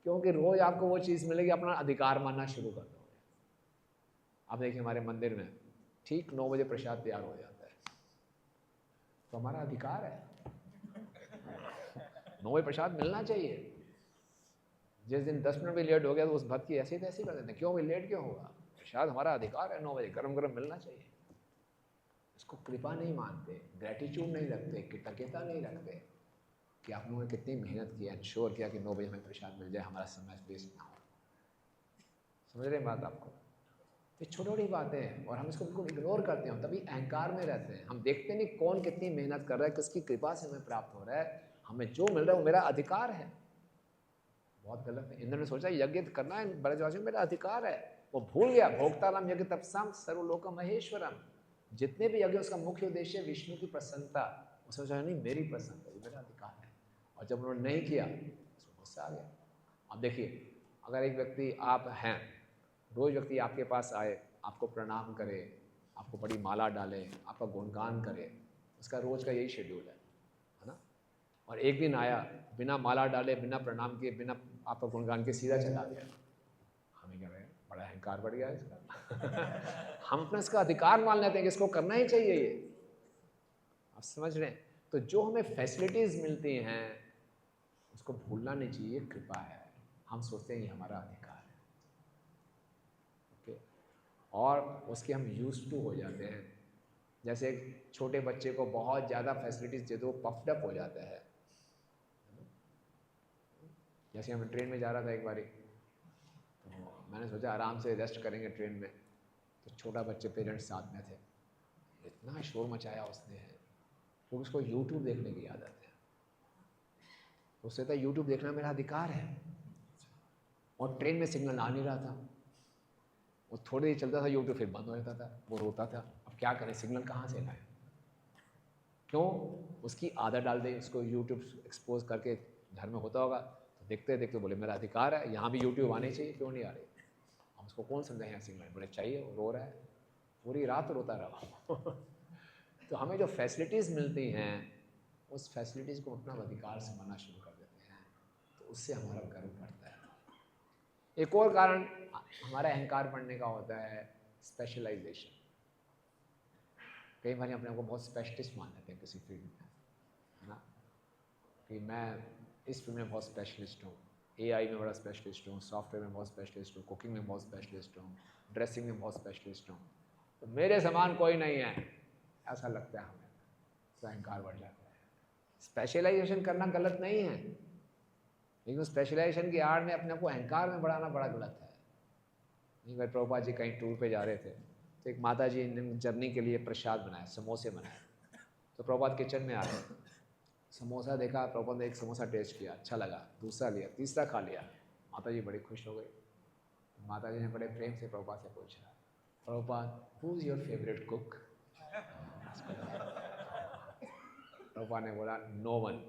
क्योंकि रोज आपको वो चीज़ मिलेगी, अपना अधिकार मानना शुरू कर दोगे। आप देखिए हमारे मंदिर में ठीक 9 बजे प्रसाद तैयार हो जाता है, तो हमारा अधिकार है, 9 बजे प्रसाद मिलना चाहिए। जिस दिन 10 मिनट भी लेट हो गया तो उस भक्त की ऐसी तैसी कर देते हैं, क्यों भाई लेट क्यों होगा, प्रसाद हमारा अधिकार है, 9 बजे गरम गरम मिलना चाहिए। इसको कृपा नहीं मानते, ग्रेटिट्यूड नहीं रखते, कृतज्ञता नहीं रखते कि आप लोगों ने कितनी मेहनत की, इंश्योर किया कि 9 बजे हमें प्रसाद मिल जाए, हमारा समय वेस्ट ना हो। समझ रहे हैं बात आपको? ये छोटी छोटी बातें हैं और हम इसको बिल्कुल इग्नोर करते हैं, तभी अहंकार में रहते हैं। हम देखते नहीं कौन कितनी मेहनत कर रहा है, किसकी कृपा से हमें प्राप्त हो रहा है, हमें जो मिल रहा है वो मेरा अधिकार है। बहुत गलत है। इंद्र ने सोचा यज्ञ करना है ब्रजवासियों में, मेरा अधिकार है। वो भूल गया, भोक्ताराम यज्ञ तपसाम सर्वलोकम महेश्वरम। जितने भी यज्ञ, उसका मुख्य उद्देश्य विष्णु की प्रसन्नता। उसने सोचा नहीं, मेरी प्रसन्नता, ये मेरा अधिकार है। और जब उन्होंने नहीं किया, उसको गुस्सा आ गया। अब देखिए, अगर एक व्यक्ति आप हैं, रोज व्यक्ति आपके पास आए, आपको प्रणाम करे, आपको बड़ी माला डाले, आपका गुणगान करे, उसका रोज का यही शेड्यूल है ना? और एक दिन आया, बिना माला डाले, बिना प्रणाम किए, बिना आपका गुणगान के सीधा चला गया, हमें कह रहे हैं बड़ा अहंकार बढ़ गया इसका। हम अपना इसका अधिकार मान लेते हैं कि इसको करना ही चाहिए ये। आप समझ रहे हैं? तो जो हमें फैसिलिटीज मिलती हैं उसको भूलना नहीं चाहिए, कृपा है। हम सोचते हैं ये हमारा अधिकार है, ओके, और उसके हम यूज्ड टू हो जाते हैं। जैसे एक छोटे बच्चे को बहुत ज़्यादा फैसिलिटीज दे दो, पफ्ड अप हो जाता है। जैसे हम ट्रेन में जा रहा था एक बारी, तो मैंने सोचा आराम से रेस्ट करेंगे ट्रेन में, तो छोटा बच्चे पेरेंट्स साथ में थे, इतना शोर मचाया उसने, क्योंकि उसको यूट्यूब देखने की आदत है। उससे था यूट्यूब देखना मेरा अधिकार है, और ट्रेन में सिग्नल आ नहीं रहा था। वो थोड़ी देर चलता था यूट्यूब, फिर बंद हो जाता था, वो रोता था, अब क्या करें, सिग्नल कहाँ से लाए। क्यों? उसकी आदत डाल दी, उसको यूट्यूब एक्सपोज करके। घर में होता होगा तो देखते देखते बोले मेरा अधिकार है, यहाँ भी यूट्यूब आने चाहिए, क्यों नहीं आ रही। हम उसको कौन समझाएं सिग्नल, बोले चाहिए, वो रो रहा है, पूरी रात रोता रहा। तो हमें जो फैसिलिटीज़ मिलती हैं, उस फैसिलिटीज़ को अपना अधिकार से मानना शुरू कर देते हैं, तो उससे हमारा गर्व बढ़ता है। एक और कारण हमारा अहंकार बढ़ने का होता है स्पेशलाइजेशन। कई बार अपने आप को बहुत स्पेशलिस्ट मान लेते हैं किसी फील्ड में, है ना, कि मैं इस फील्ड में बहुत स्पेशलिस्ट हूँ, एआई में बड़ा स्पेशलिस्ट हूँ, सॉफ्टवेयर में बहुत स्पेशलिस्ट हूँ, कुकिंग में बहुत स्पेशलिस्ट हूँ, ड्रेसिंग में बहुत स्पेशलिस्ट हूँ, तो मेरे समान कोई नहीं है, ऐसा लगता है हमें, तो अहंकार बढ़ जाता है। स्पेशलाइजेशन करना गलत नहीं है, लेकिन स्पेशलाइजेशन की आड़ में अपने को अहंकार में बढ़ाना बड़ा गलत है। नहीं भाई, प्रभुपाद जी कहीं टूर पे जा रहे थे, तो एक माता जी ने जर्नी के लिए प्रसाद बनाया, समोसे बनाए। तो प्रभुपाद किचन में आ रहे, समोसा देखा, प्रभुपाद ने एक समोसा टेस्ट किया, अच्छा लगा, दूसरा लिया, तीसरा खा लिया, माता जी बड़ी खुश हो गई। तो माता जी ने बड़े प्रेम से प्रभुपाद से पूछा, Prabhupada who is your favourite cook? Prabhupada ने बोला no one,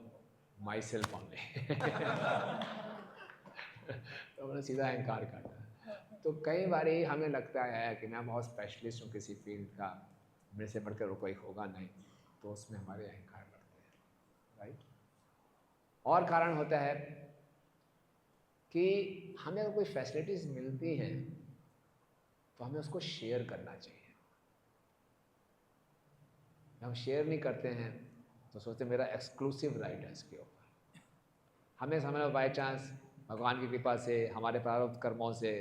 myself only. तो मैंने सीधा अहंकार काटा। तो कई बार हमें लगता है कि मैं बहुत स्पेशलिस्ट हूँ किसी फील्ड का, मेरे से बढ़कर वो कोई होगा नहीं, तो उसमें हमारे अहंकार बढ़ते हैं, राइट। और कारण होता है कि हमें अगर कोई फैसिलिटीज़ मिलती हैं तो हमें उसको शेयर करना चाहिए। हम शेयर नहीं करते हैं तो सोचते मेरा एक्सक्लूसिव राइट है इसके ऊपर। हमें समय बाई चांस भगवान की कृपा से, हमारे प्रारब्ध कर्मों से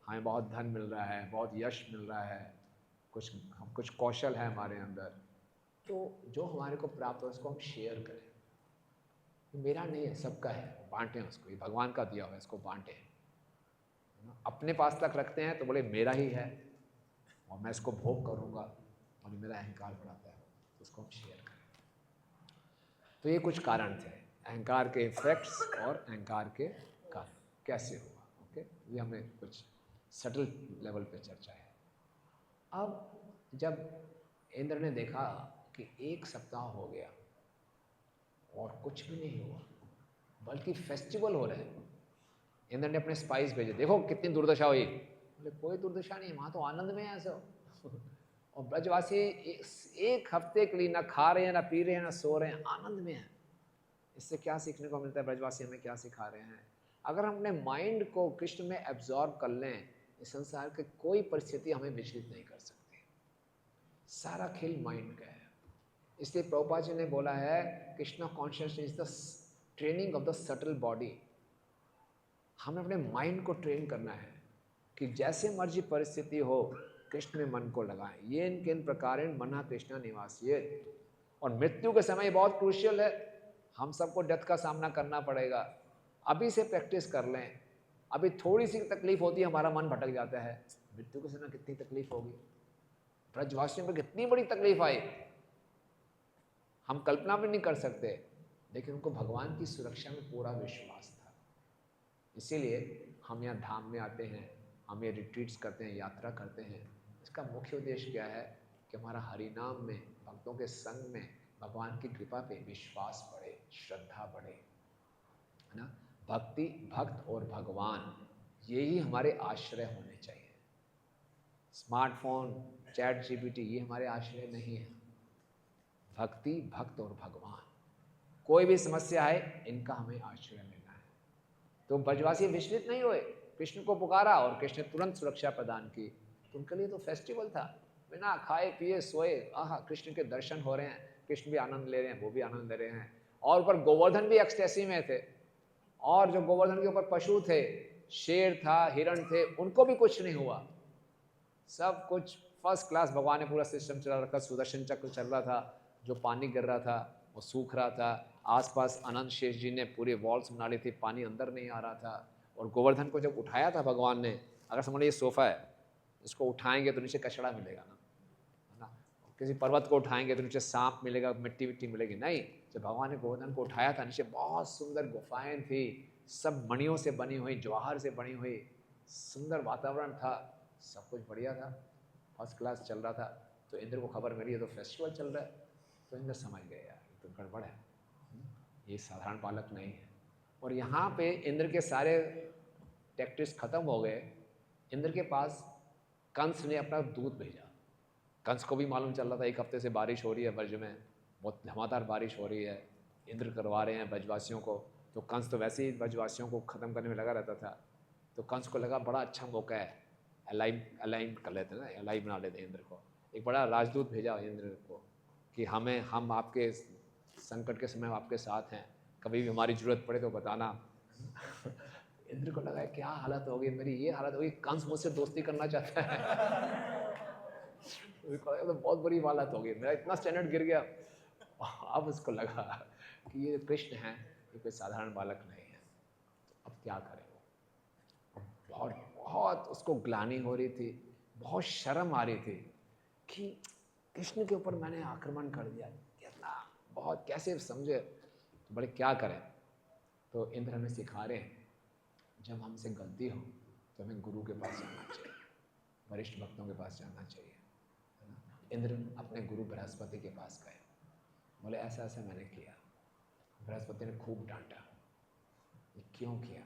हमें बहुत धन मिल रहा है, बहुत यश मिल रहा है, कुछ कौशल है हमारे अंदर, तो जो हमारे को प्राप्त हो उसको हम शेयर करें। ये मेरा नहीं है, सबका है, बांटें उसको, ये भगवान का दिया हुआ है, इसको बांटें। अपने पास तक रखते हैं तो बोले मेरा ही है और मैं इसको भोग करूँगा और मेरा अहंकार बढ़ाता है, तो उसको हम शेयर करें। तो ये कुछ कारण थे अहंकार के इफेक्ट्स और अहंकार के कारण कैसे हुआ। ओके, ये हमें कुछ सटल लेवल पे चर्चा है। अब जब इंद्र ने देखा कि 1 सप्ताह हो गया और कुछ भी नहीं हुआ, बल्कि फेस्टिवल हो रहा है, इंद्र ने अपने स्पाइस भेजे, देखो कितनी दुर्दशा हुई। बोले कोई दुर्दशा नहीं, वहाँ तो आनंद में है सब। और ब्रजवासी 1 हफ्ते के लिए ना खा रहे हैं, ना पी रहे हैं, ना सो रहे हैं, आनंद में है। इससे क्या सीखने को मिलता है? ब्रजवासी हमें क्या सिखा रहे हैं? अगर हम अपने माइंड को कृष्ण में एब्जॉर्ब कर लें, इस संसार की कोई परिस्थिति हमें विचलित नहीं कर सकती। सारा खेल माइंड का है। इसलिए प्रभुपाद जी ने बोला है Krishna consciousness is the training of the subtle body. हमें अपने माइंड को ट्रेन करना है कि जैसे मर्जी परिस्थिति हो कृष्ण में मन को लगाएं। ये किन प्रकार मना कृष्णा निवास। ये और मृत्यु के समय बहुत क्रूशियल है, हम सबको डेथ का सामना करना पड़ेगा। अभी से प्रैक्टिस कर लें। अभी थोड़ी सी तकलीफ होती है, हमारा मन भटक जाता है, मृत्यु के समय कितनी तकलीफ होगी। ब्रजवासियों पर कितनी बड़ी तकलीफ आई, हम कल्पना भी नहीं कर सकते, लेकिन उनको भगवान की सुरक्षा में पूरा विश्वास था। इसीलिए हम यहाँ धाम में आते हैं, हम ये रिट्रीट्स करते हैं, यात्रा करते हैं। इसका मुख्य उद्देश्य क्या है कि हमारा हरिनाम में, भक्तों के संग में भगवान की कृपा पे विश्वास बढ़े, श्रद्धा बढ़े, है ना। भक्ति, भक्त और भगवान, यही हमारे आश्रय होने चाहिए। स्मार्टफोन, चैट जीपीटी ये हमारे आश्रय नहीं है। भक्ति, भक्त और भगवान, कोई भी समस्या है इनका हमें आश्रय लेना है। तो ब्रजवासी विचलित नहीं हुए, कृष्ण को पुकारा और कृष्ण ने तुरंत सुरक्षा प्रदान की। तो उनके लिए तो फेस्टिवल था, बिना खाए पिए सोए, आहा कृष्ण के दर्शन हो रहे हैं, कृष्ण भी आनंद ले रहे हैं, वो भी आनंद ले रहे हैं। और ऊपर गोवर्धन भी एक्सटेसी में थे, और जो गोवर्धन के ऊपर पशु थे, शेर था, हिरण थे, उनको भी कुछ नहीं हुआ। सब कुछ फर्स्ट क्लास, भगवान ने पूरा सिस्टम चला रखा। सुदर्शन चक्र चल रहा था, जो पानी गिर रहा था वो सूख रहा था। आसपास अनंत शेष जी ने पूरे वॉल्स बना ली थी, पानी अंदर नहीं आ रहा था। और गोवर्धन को जब उठाया था भगवान ने, अगर समझ लीजिए ये सोफ़ा है, इसको उठाएंगे तो नीचे कचड़ा मिलेगा ना, है ना। किसी पर्वत को उठाएंगे तो नीचे सांप मिलेगा, मिट्टी विट्टी मिलेगी, नहीं। जब भगवान ने गोवर्धन को उठाया था, नीचे बहुत सुंदर गुफाएं थी, सब मणियों से बनी हुई, जवाहर से बनी हुई, सुंदर वातावरण था, सब कुछ बढ़िया था, फर्स्ट क्लास चल रहा था। तो इंद्र को खबर मिली है तो फेस्टिवल चल रहा है, तो इंद्र समझ गए यार तो गड़बड़ है, ये साधारण बालक नहीं है। और यहाँ पे इंद्र के सारे टैक्टिक्स खत्म हो गए। इंद्र के पास कंस ने अपना दूत भेजा। कंस को भी मालूम चल रहा था 1 हफ्ते से बारिश हो रही है ब्रज में, बहुत धमाकेदार बारिश हो रही है, इंद्र करवा रहे हैं ब्रजवासियों को। तो कंस तो वैसे ही ब्रजवासियों को ख़त्म करने में लगा रहता था। तो कंस को लगा बड़ा अच्छा मौका है, अलाइन कर लेते हैं ना, अलाई बना लेते हैं इंद्र को। एक बड़ा राजदूत भेजा इंद्र को कि हम आपके संकट के समय आपके साथ हैं, कभी भी हमारी ज़रूरत पड़े तो बताना। इंद्र को लगा क्या हालत होगी मेरी, ये हालत होगी, कंस मुझसे दोस्ती करना चाहता है। तो बहुत बुरी हालत होगी, मेरा इतना स्टैंडर्ड गिर गया। अब उसको लगा कि ये कृष्ण है, ये कोई साधारण बालक नहीं है, तो अब क्या करें। बहुत बहुत उसको ग्लानि हो रही थी, बहुत शर्म आ रही थी कि कृष्ण के ऊपर मैंने आक्रमण कर दिया, कितना बहुत कैसे समझे। तो बड़े क्या करें। तो इंद्र हमें सिखा रहे हैं जब हमसे गलती हो तो हमें गुरु के पास जाना चाहिए, वरिष्ठ भक्तों के पास जाना चाहिए, है ना। इंद्र अपने गुरु बृहस्पति के पास गए, बोले ऐसा ऐसा मैंने किया। बृहस्पति ने खूब डांटा, ये क्यों किया,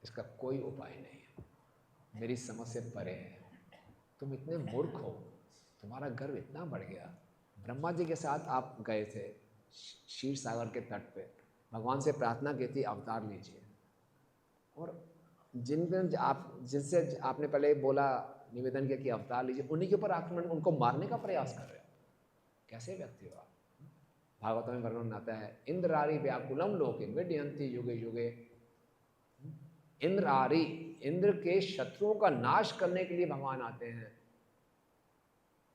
इसका कोई उपाय नहीं है, मेरी समझ से परे है, तुम इतने मूर्ख हो, तुम्हारा गर्व इतना बढ़ गया। ब्रह्मा जी के साथ आप गए थे क्षीर सागर के तट पे, भगवान से प्रार्थना की थी अवतार लीजिए, और जिनसे आपने पहले बोला, निवेदन किया कि अवतार लीजिए, उन्हीं के ऊपर आक्रमण, उनको मारने का प्रयास कर रहे हो। कैसे व्यक्ति हो आप? भागवत में वर्णन आता है, इंद्रारी व्याकुलम लोके विड्यन्ति युगे युगे। इंद्रारी, इंद्र के शत्रुओं का नाश करने के लिए भगवान आते हैं।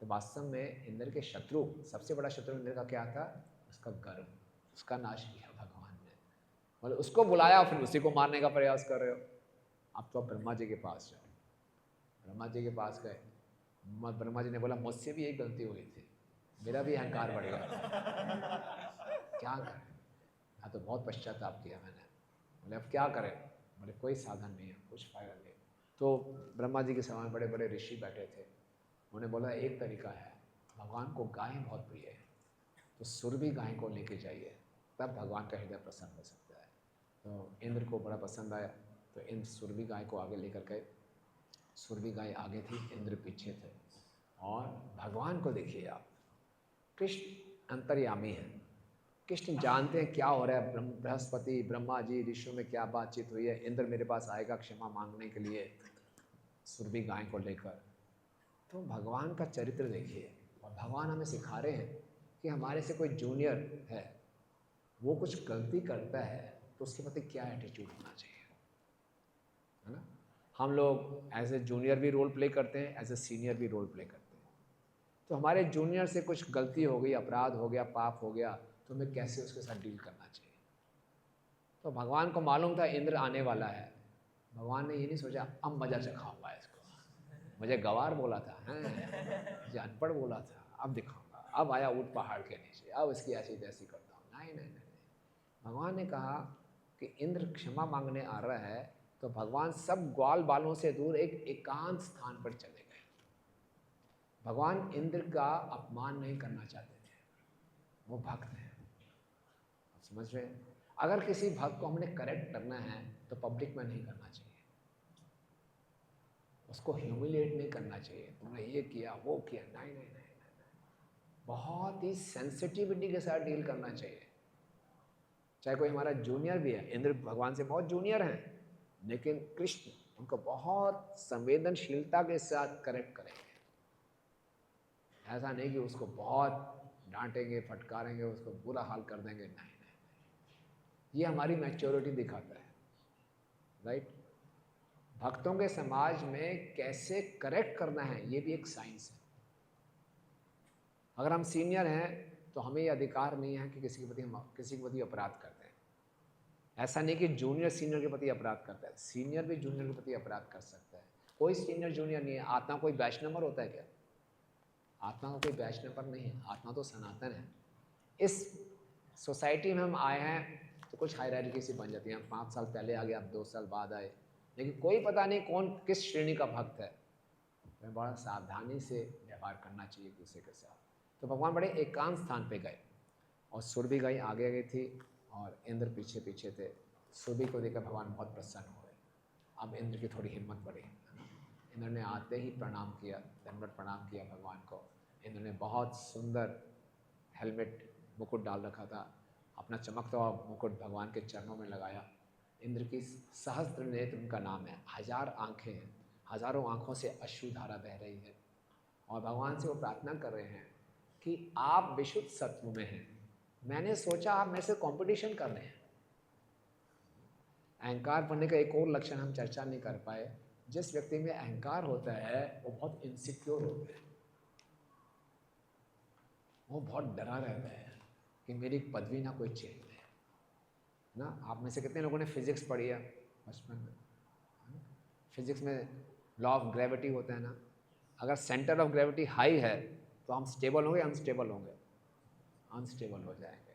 तो वास्तव में इंद्र के शत्रु, सबसे बड़ा शत्रु इंद्र का क्या था? उसका गर्व, उसका नाश किया भगवान ने। मतलब उसको बुलाया, फिर उसी को मारने का प्रयास कर रहे हो। अब तो आप ब्रह्मा जी के पास जाओ। ब्रह्मा जी के पास गए, ब्रह्मा जी ने बोला मुझसे भी एक गलती हुई थी, मेरा भी अहंकार बढ़ गया, क्या करें? हाँ, तो बहुत पश्चाताप किया मैंने। बोले अब क्या करें? बोले कोई साधन नहीं है, कुछ फायदा नहीं। तो ब्रह्मा जी के सामने बड़े बड़े ऋषि बैठे थे। उन्होंने बोला एक तरीका है, भगवान को गाय बहुत प्रिय है, तो सुरभि गाय को लेके जाइए, तब भगवान का हृदय प्रसन्न हो सकता है। तो इंद्र को बड़ा पसंद आया, तो इंद्र सुरभि गाय को आगे लेकर गए। सुरभि गाय आगे थी, इंद्र पीछे थे। और भगवान को देखिए आप, कृष्ण अंतर्यामी है। कृष्ण जानते हैं क्या हो रहा है, बृहस्पति, ब्रह्मा जी, ऋषियों में क्या बातचीत हुई है। इंद्र मेरे पास आएगा क्षमा मांगने के लिए सुरभि गाय को लेकर। तो भगवान का चरित्र देखिए, और भगवान हमें सिखा रहे हैं कि हमारे से कोई जूनियर है, वो कुछ गलती करता है तो उसके प्रति क्या एटीट्यूड होना चाहिए, है ना? हम लोग एज ए जूनियर भी रोल प्ले करते हैं, एज ए सीनियर भी रोल प्ले करते हैं। तो हमारे जूनियर से कुछ गलती हो गई, अपराध हो गया, पाप हो गया, तो हमें कैसे उसके साथ डील करना चाहिए। तो भगवान को मालूम था इंद्र आने वाला है। भगवान ने ये नहीं सोचा अब मजा चखाऊंगा इसको, मुझे गवार बोला था, मुझे अनपढ़ बोला था, अब दिखाऊंगा, अब आया ऊँट पहाड़ के नीचे, अब इसकी ऐसी तैसी करता हूँ। नहीं नहीं नहीं, भगवान ने कहा कि इंद्र क्षमा मांगने आ रहा है, तो भगवान सब ग्वाल बालों से दूर एक एकांत स्थान पर चले गए। भगवान इंद्र का अपमान नहीं करना चाहते थे, वो भक्त हैं, आप समझ रहे हैं? अगर किसी भक्त को हमने करेक्ट करना है तो पब्लिक में नहीं करना चाहिए, उसको ह्यूमिलेट नहीं करना चाहिए, तुमने ये किया वो किया, नहीं नहीं नहीं, बहुत ही सेंसिटिविटी के साथ डील करना चाहिए। चाहे कोई हमारा जूनियर भी है, इंद्र भगवान से बहुत जूनियर हैं, लेकिन कृष्ण उनको बहुत संवेदनशीलता के साथ करेक्ट करेंगे। ऐसा नहीं कि उसको बहुत डांटेंगे, फटकारेंगे, उसको बुरा हाल कर देंगे, नहीं नहीं नहीं, ये हमारी मैच्योरिटी दिखाता है, राइट? भक्तों के समाज में कैसे करेक्ट करना है, ये भी एक साइंस है। अगर हम सीनियर हैं तो हमें ये अधिकार नहीं है कि किसी के प्रति अपराध करते हैं। ऐसा नहीं कि जूनियर सीनियर के प्रति अपराध करता है, सीनियर भी जूनियर के प्रति अपराध कर सकता है। कोई सीनियर जूनियर नहीं है। आत्मा कोई बैच नंबर होता है क्या? आत्मा का कोई बैच नंबर नहीं है, आत्मा तो सनातन है। इस सोसाइटी में हम आए हैं तो कुछ हायरार्की सी बन जाती है, हम 5 साल पहले आ गए, आप 2 साल बाद आए, लेकिन कोई पता नहीं कौन किस श्रेणी का भक्त है। हमें बड़ा सावधानी से व्यवहार करना चाहिए दूसरे के साथ। तो भगवान बड़े एकांत स्थान पे गए, और सुरभि गाय आगे गई थी और इंद्र पीछे पीछे थे। सुरभि को देखकर भगवान बहुत प्रसन्न हुए। अब इंद्र की थोड़ी हिम्मत बढ़ी, इंद्र ने आते ही प्रणाम किया, दंडवत प्रणाम किया भगवान को। इंद्र ने बहुत सुंदर हेलमेट, मुकुट डाल रखा था, अपना चमकता हुआ मुकुट भगवान के चरणों में लगाया। इंद्र की सहस्त्र नेत्र उनका नाम है, 1000 आँखें हैं, हजारों आँखों से अश्रुधारा बह रही है, और भगवान से वो प्रार्थना कर रहे हैं कि आप विशुद्ध सत्व में हैं, मैंने सोचा आप मेरे से कंपटीशन कर रहे हैं। अहंकार बनने का एक और लक्षण हम चर्चा नहीं कर पाए, जिस व्यक्ति में अहंकार होता है वो बहुत इनसिक्योर होता है, वो बहुत डरा रहता है कि मेरी पदवी ना कोई छीन ले, ना? आप में से कितने लोगों ने फिजिक्स पढ़ी है बचपन में? फिजिक्स में लॉ ऑफ ग्रेविटी होता है ना, अगर सेंटर ऑफ ग्रेविटी हाई है तो हम स्टेबल होंगे, अनस्टेबल होंगे, अनस्टेबल हो जाएंगे।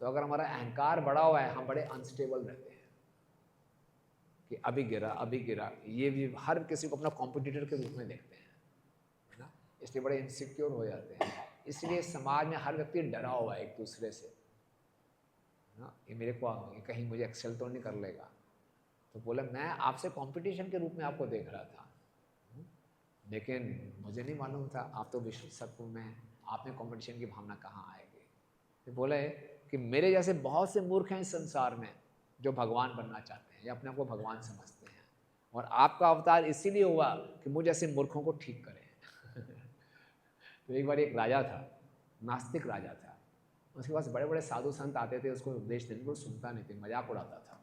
तो अगर हमारा अहंकार बढ़ा हुआ है, हम बड़े अनस्टेबल रहते हैं कि अभी गिरा अभी गिरा। ये भी हर किसी को अपना कॉम्पिटिटर के रूप में देखते हैं, है ना? इसलिए बड़े इनसिक्योर हो जाते हैं। इसलिए समाज में हर व्यक्ति डरा हुआ है एक दूसरे से, ना? ये मेरे को, ये कहीं मुझे एक्सेल तो नहीं कर लेगा। तो बोला मैं आपसे कंपटीशन के रूप में आपको देख रहा था, लेकिन मुझे नहीं मालूम था, आप तो विश्व सत्व में, आप में कंपटीशन की भावना कहाँ आएगी। तो बोले कि मेरे जैसे बहुत से मूर्ख हैं इस संसार में जो भगवान बनना चाहते हैं या अपने आप को भगवान समझते हैं, और आपका अवतार इसीलिए हुआ कि मुझ जैसे मूर्खों को ठीक करें। तो एक बार एक राजा था, नास्तिक राजा था, उसके पास बड़े बड़े साधु संत आते थे उसको उपदेश देने को, सुनता नहीं थे, मजाक उड़ाता था।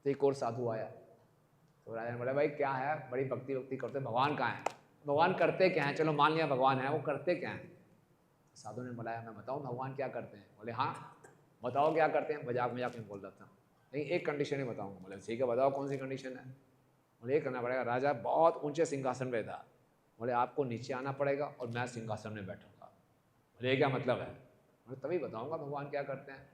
तो एक और साधु आया, तो राजा ने बोला भाई क्या है, बड़ी भक्ति भक्ति करते, भगवान कहाँ है, भगवान करते क्या हैं, चलो मान लिया भगवान है, वो करते क्या हैं। साधु ने बोला मैं बताऊँ भगवान क्या करते हैं। बोले हाँ बताओ क्या करते हैं, मजाक मजाक में बोल रहा था। नहीं एक कंडीशन ही बताऊँगा। बोले ठीक है बताओ कौन सी कंडीशन है। बोले ये करना पड़ेगा। राजा बहुत ऊंचे सिंहासन पे था। बोले आपको नीचे आना पड़ेगा और मैं सिंहासन में बैठूंगा। बोले ये क्या मतलब है। बोले तभी बताऊंगा भगवान क्या करते हैं।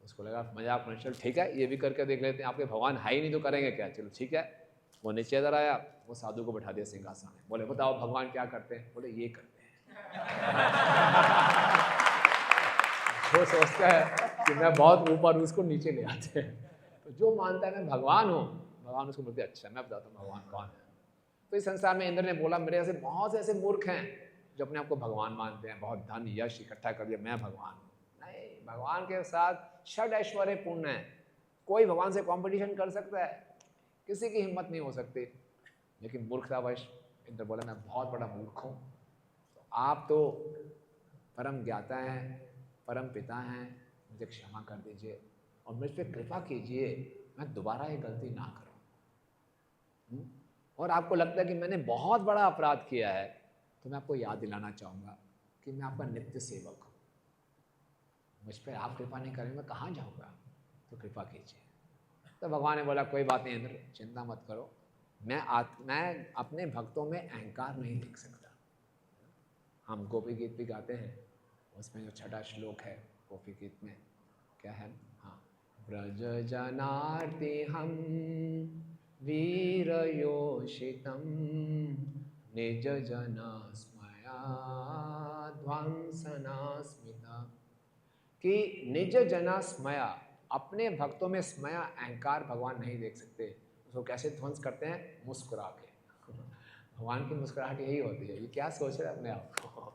उसको लगा मजाक में, चल ठीक है ये भी करके देख लेते हैं, आपके भगवान है ही नहीं तो करेंगे क्या, चलो ठीक है। वो नीचे इधर आया, वो साधु को बैठा दिया सिंहासन में। बोले बताओ भगवान क्या करते हैं। बोले ये करते हैं। वो सोचता है कि मैं बहुत ऊपर, उसको नीचे ले आते हैं। तो जो मानता है मैं भगवान हूँ, भगवान उसको बोलते अच्छा मैं बताता हूँ भगवान कौन है। तो इस संसार में इंद्र ने बोला मेरे ऐसे बहुत से ऐसे मूर्ख हैं जो अपने आप को भगवान मानते हैं, बहुत धन यश इकट्ठा कर दिया मैं भगवान हूँ। नहीं, भगवान के साथ षड ऐश्वर्य पूर्ण है, कोई भगवान से कंपटीशन कर सकता है, किसी की हिम्मत नहीं हो सकती। लेकिन मूर्खतावश इंद्र बोला मैं बहुत बड़ा मूर्ख हूँ, तो आप तो परम ज्ञाता हैं, परम पिता हैं, मुझे क्षमा कर दीजिए और मुझ पर कृपा कीजिए, मैं दोबारा ये गलती ना करूं। और आपको लगता है कि मैंने बहुत बड़ा अपराध किया है, तो मैं आपको याद दिलाना चाहूँगा कि मैं आपका नित्य सेवक हूँ, मुझ पर आप कृपा नहीं करेंगे मैं कहाँ जाऊँगा, तो कृपा कीजिए। तो भगवान ने बोला कोई बात नहीं इंद्र, चिंता मत करो, मैं अपने भक्तों में अहंकार नहीं देख सकता। हम गोपी गीत भी गाते हैं, उसमें जो छठा श्लोक है गोपी गीत में क्या है, हाँ, ब्रज जनार्ति हम वीर योषितम निज जना स्मया ध्वंसना स्मिता। कि निज जना स्मया, अपने भक्तों में स्मया अहंकार भगवान नहीं देख सकते। उसको कैसे ध्वंस करते हैं, मुस्कुरा के। भगवान की मुस्कुराहट यही होती है, ये क्या सोच रहे हैं अपने आप को।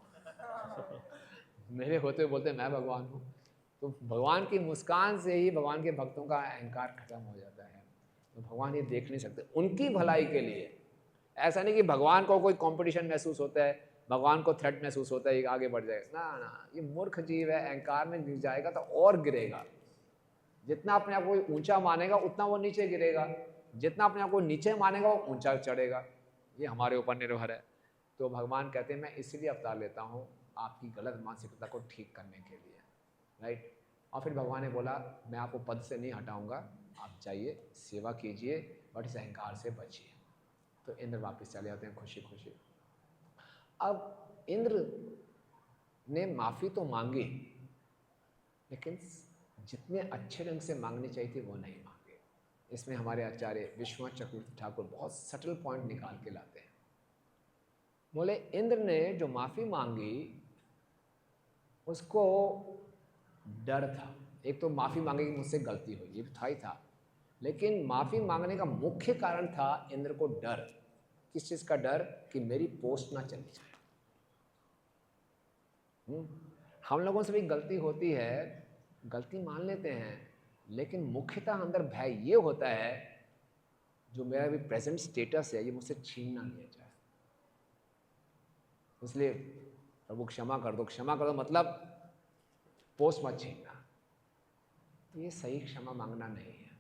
मेरे होते बोलते मैं भगवान हूँ। तो भगवान की मुस्कान से ही भगवान के भक्तों का अहंकार खत्म हो जाता है। तो भगवान ये देख नहीं सकते, उनकी भलाई के लिए। ऐसा नहीं कि भगवान को कोई कंपटीशन महसूस होता है, भगवान को थ्रेट महसूस होता है ये आगे बढ़ जाएगा, ना ना, ये मूर्ख जीव है, अहंकार में गिर जाएगा तो और गिरेगा। जितना अपने आप को ऊंचा मानेगा उतना वो नीचे गिरेगा, जितना अपने आप को नीचे मानेगा वो ऊंचा चढ़ेगा। ये हमारे ऊपर निर्भर है। तो भगवान कहते हैं मैं इसलिए अवतार लेता हूँ आपकी गलत मानसिकता को ठीक करने के लिए, राइट। और फिर भगवान ने बोला मैं आपको पद से नहीं हटाऊंगा, आप जाइए सेवा कीजिए, बट इस अहंकार से बचिए। तो इंद्र वापस चले जाते हैं खुशी खुशी। अब इंद्र ने माफ़ी तो मांगी, लेकिन जितने अच्छे ढंग से मांगनी चाहिए थी वो नहीं मांगे। इसमें हमारे आचार्य विश्वनाथ चक्रवर्ती ठाकुर बहुत सटल पॉइंट निकाल के लाते हैं। बोले इंद्र ने जो माफ़ी मांगी उसको डर था। एक तो माफ़ी मांगे कि मुझसे गलती हुई, ये था ही था, लेकिन माफ़ी मांगने का मुख्य कारण था इंद्र को डर। किस चीज़ का डर, कि मेरी पोस्ट ना चली जाए। हम लोगों से भी गलती होती है, गलती मान लेते हैं, लेकिन मुख्यतः अंदर भय ये होता है जो मेरा भी प्रेजेंट स्टेटस है ये मुझसे छीन ना लिया जाए। इसलिए प्रभु क्षमा कर दो, क्षमा कर दो मतलब पोस्ट मत छीनना। तो ये सही क्षमा मांगना नहीं है।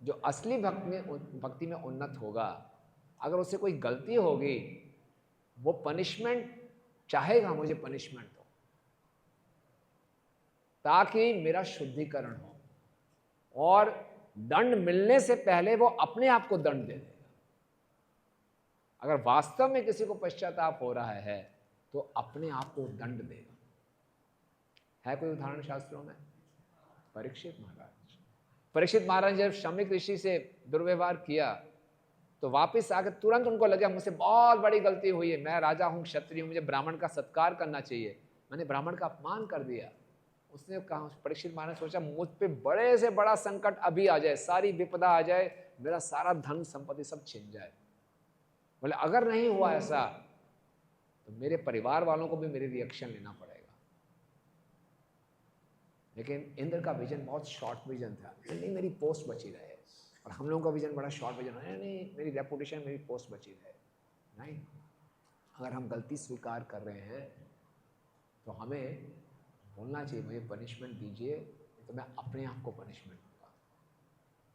जो असली भक्ति में उन्नत होगा, अगर उससे कोई गलती होगी वो पनिशमेंट चाहेगा, मुझे पनिशमेंट दो ताकि मेरा शुद्धिकरण हो, और दंड मिलने से पहले वो अपने आप को दंड दे देगा। अगर वास्तव में किसी को पश्चाताप हो रहा है तो अपने आप को दंड देगा। है कोई उदाहरण शास्त्रों में? परीक्षित महाराज जब शमिक ऋषि से दुर्व्यवहार किया तो वापस आकर तुरंत उनको लगा मुझसे बहुत बड़ी गलती हुई है, मैं राजा हूं, क्षत्रिय हूं, मुझे ब्राह्मण का सत्कार करना चाहिए, मैंने ब्राह्मण का अपमान कर दिया। उसने कहा, परीक्षित महाराज ने सोचा मुझ पे बड़े से बड़ा संकट अभी आ जाए, सारी विपदा आ जाए, मेरा सारा धन संपत्ति सब छिन जाए, बोले अगर नहीं हुआ ऐसा तो मेरे परिवार वालों को भी मेरी रिएक्शन लेना पड़ेगा। लेकिन इंद्र का विजन बहुत शॉर्ट विजन था, नहीं मेरी पोस्ट बची रहे। और हम लोगों का विजन बड़ा शॉर्ट विजन है, नहीं मेरी रेपुटेशन, मेरी पोस्ट बची रहे। नहीं, अगर हम गलती स्वीकार कर रहे हैं तो हमें बोलना चाहिए मुझे पनिशमेंट दीजिए, तो मैं अपने आप को पनिशमेंट दूंगा।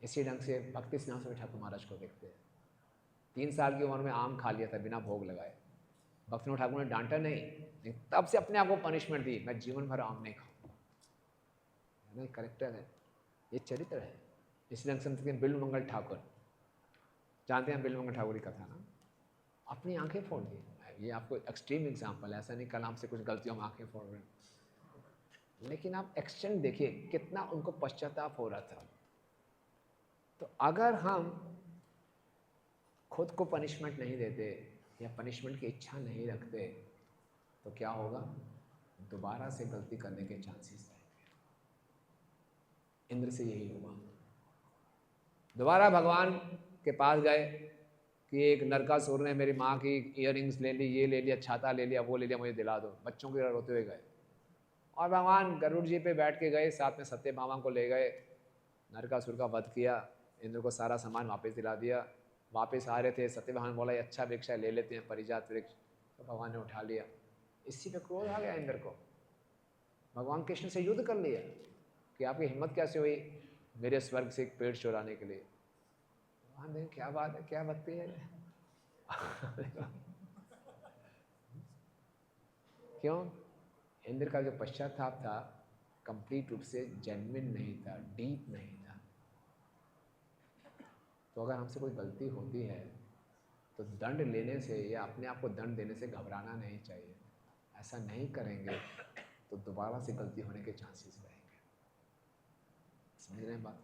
इसी ढंग से भक्ति सिन्हा स्वामी ठाकुर महाराज को देखते हैं। 3 साल की उम्र में आम खा लिया था बिना भोग लगाए। भक्ति सिन्हा ठाकुर ने डांटा नहीं, लेकिन तब से अपने आप को पनिशमेंट दी, मैं जीवन भर आम नहीं खाऊंगा। नहीं, करेक्टर है, ये चरित्र है। इसी ढंग से हम देखते हैं बिल्व मंगल ठाकुर, जानते हैं बिल्व मंगल ठाकुर की कथा ना, अपनी आंखें फोड़ दी। ये आपको एक्सट्रीम एग्जाम्पल है, ऐसा नहीं कल हमसे कुछ गलतियों में आंखें फोड़ रहे हैं, लेकिन आप एक्सटेंड देखिए कितना उनको पश्चाताप हो रहा था। तो अगर हम खुद को पनिशमेंट नहीं देते या पनिशमेंट की इच्छा नहीं रखते तो क्या होगा, दोबारा से गलती करने के चांसेस रहेंगे। इंद्र से यही हुआ। दोबारा भगवान के पास गए कि एक नरकासुर ने मेरी माँ की इयररिंग्स ले ली, ये ले लिया, छाता ले लिया, वो ले लिया, मुझे दिला दो। बच्चों की तरह रोते हुए गए और भगवान गरुड़ जी पे बैठ के गए, साथ में सत्यभामा को ले गए, नरकासुर का वध किया, इंद्र को सारा सामान वापस दिला दिया। वापस आ रहे थे, सत्यभामा ने बोला अच्छा वृक्ष है, ले लेते हैं परिजात वृक्ष, तो भगवान ने उठा लिया। इसी पे क्रोध आ गया इंद्र को, भगवान कृष्ण से युद्ध कर लिया कि आपकी हिम्मत कैसे हुई मेरे स्वर्ग से एक पेड़ चुराने के लिए। भगवान देखें क्या बात है, क्या भक्ति है। क्यों? इंद्र का जो पश्चाताप था कंप्लीट रूप से जेन्युइन नहीं था, डीप नहीं था। तो अगर हमसे कोई गलती होती है तो दंड लेने से या अपने आप को दंड देने से घबराना नहीं चाहिए। ऐसा नहीं करेंगे तो दोबारा से गलती होने के चांसेस रहेंगे। समझ रहे हैं बात?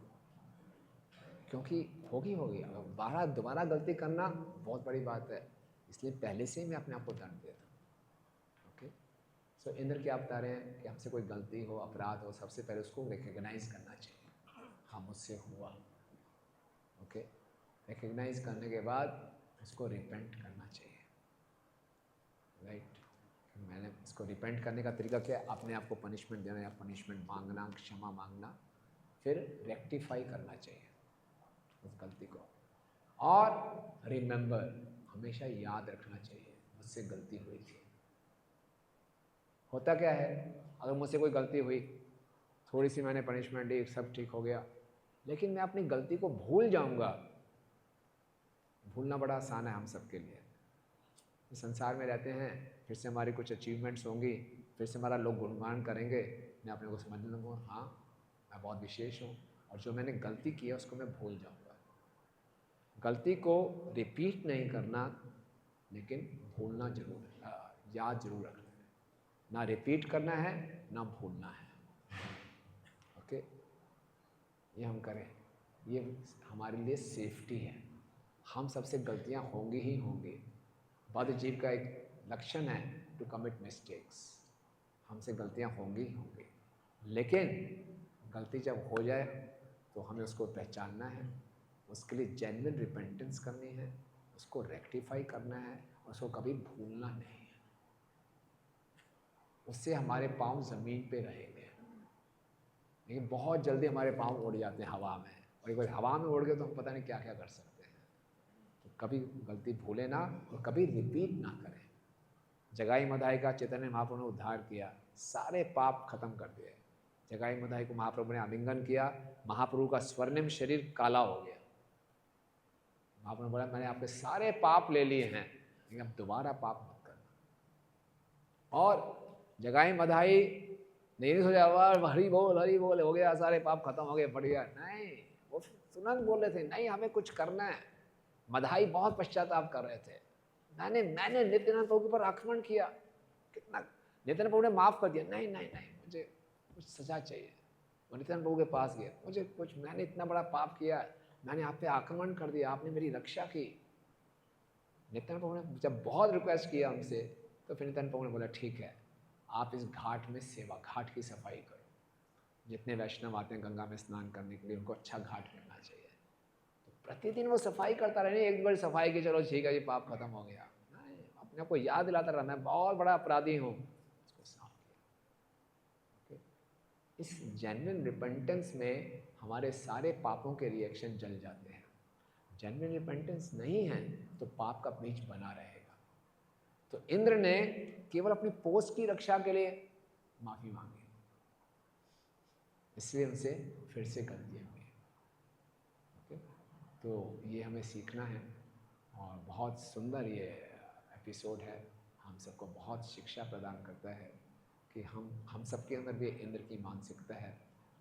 क्योंकि होगी अगर दोबारा गलती करना बहुत बड़ी बात है, इसलिए पहले से ही मैं अपने आप को दंड देता हूँ। ओके, सो इंद्र क्या बता रहे हैं कि हमसे कोई गलती हो, अपराध हो, सबसे पहले उसको रिकग्नाइज करना चाहिए, हाँ मुझसे हुआ। ओके, रिकग्नाइज करने के बाद उसको रिपेंट करना चाहिए। राइट, मैंने इसको रिपेंट करने का तरीका क्या है, अपने आप को पनिशमेंट देना या पनिशमेंट मांगना, क्षमा मांगना, फिर रेक्टिफाई करना चाहिए उस गलती को। और रिमेंबर, हमेशा याद रखना चाहिए मुझसे गलती हुई थी। होता क्या है, अगर मुझसे कोई गलती हुई, थोड़ी सी मैंने पनिशमेंट दी, सब ठीक हो गया, लेकिन मैं अपनी गलती को भूल जाऊंगा। भूलना बड़ा आसान है हम सबके लिए। संसार में रहते हैं, फिर से हमारी कुछ अचीवमेंट्स होंगी, फिर से हमारा लोग गुणगान करेंगे, मैं अपने को समझने लगूँगा हाँ मैं बहुत विशेष हूँ, और जो मैंने गलती की है उसको मैं भूल जाऊँगा। गलती को रिपीट नहीं करना, लेकिन भूलना जरूर है, याद जरूर रखना है। ना रिपीट करना है ना भूलना है। ओके, ये हम करें, ये हमारे लिए सेफ्टी है। हम सबसे गलतियाँ होंगी ही होंगी। बद्ध जीव का एक लक्षण है टू कमिट मिस्टेक्स। हमसे गलतियाँ होंगी ही होंगी, लेकिन गलती जब हो जाए तो हमें उसको पहचानना है, उसके लिए जेन्युइन रिपेंटेंस करनी है, उसको रेक्टिफाई करना है, और उसको कभी भूलना नहीं है। उससे हमारे पाँव ज़मीन पे रहेंगे। लेकिन बहुत जल्दी हमारे पाँव उड़ जाते हैं हवा में, और एक बार हवा में उड़ गए तो हम पता नहीं क्या क्या कर सकते हैं। तो कभी गलती भूले ना और कभी रिपीट ना करें। जगाई मधाई का चैतन्य महाप्रभु ने उद्धार किया, सारे पाप खत्म कर दिए। जगाई मधाई को महाप्रभु ने आलिंगन किया, महाप्रभु का स्वर्णिम शरीर काला हो गया। महाप्रभु ने बोला मैंने आपके सारे पाप ले लिए हैं, लेकिन अब दोबारा पाप मत करना। और जगाई मधाई नहीं हो जावा, हरी बोल हो गया, सारे पाप खत्म हो गए, बढ़िया। नहीं, वो तुरंत बोल रहे थे नहीं हमें कुछ करना है। मधाई बहुत पश्चाताप कर रहे थे, मैंने नित्यानंद प्रभु के ऊपर आक्रमण किया, कितना नित्यानंद प्रभु ने माफ कर दिया। नहीं नहीं नहीं, मुझे कुछ सजा चाहिए। वो नित्यानंद प्रभु के पास गया, मुझे कुछ, मैंने इतना बड़ा पाप किया, मैंने आप पे आक्रमण कर दिया, आपने मेरी रक्षा की। नित्यानंद प्रभु ने जब बहुत रिक्वेस्ट किया हमसे, तो फिर नित्यानंद प्रभु ने बोला ठीक है, आप इस घाट में सेवा, घाट की सफाई करो। जितने वैष्णव आते हैं गंगा में स्नान करने के लिए, उनको अच्छा घाट मिलना चाहिए। तो प्रतिदिन वो सफाई करता रहे, एक बार सफाई की चलो ठीक है जी पाप खत्म हो गया, नहीं, अपने आप को याद दिलाता रहा मैं बहुत बड़ा अपराधी हूँ, उसको साफ किया। इस जेन्युइन रिपेंटेंस में हमारे सारे पापों के रिएक्शन जल जाते हैं। जेन्युइन रिपेंटेंस नहीं है तो पाप का बीज बना रहेगा। तो इंद्र ने केवल अपनी पोस्ट की रक्षा के लिए माफी मांगी, इसलिए उनसे फिर से गलतियां हुई। ओके, तो ये हमें सीखना है और बहुत सुंदर ये एपिसोड है, हम सबको बहुत शिक्षा प्रदान करता है कि हम सबके अंदर भी इंद्र की मानसिकता है।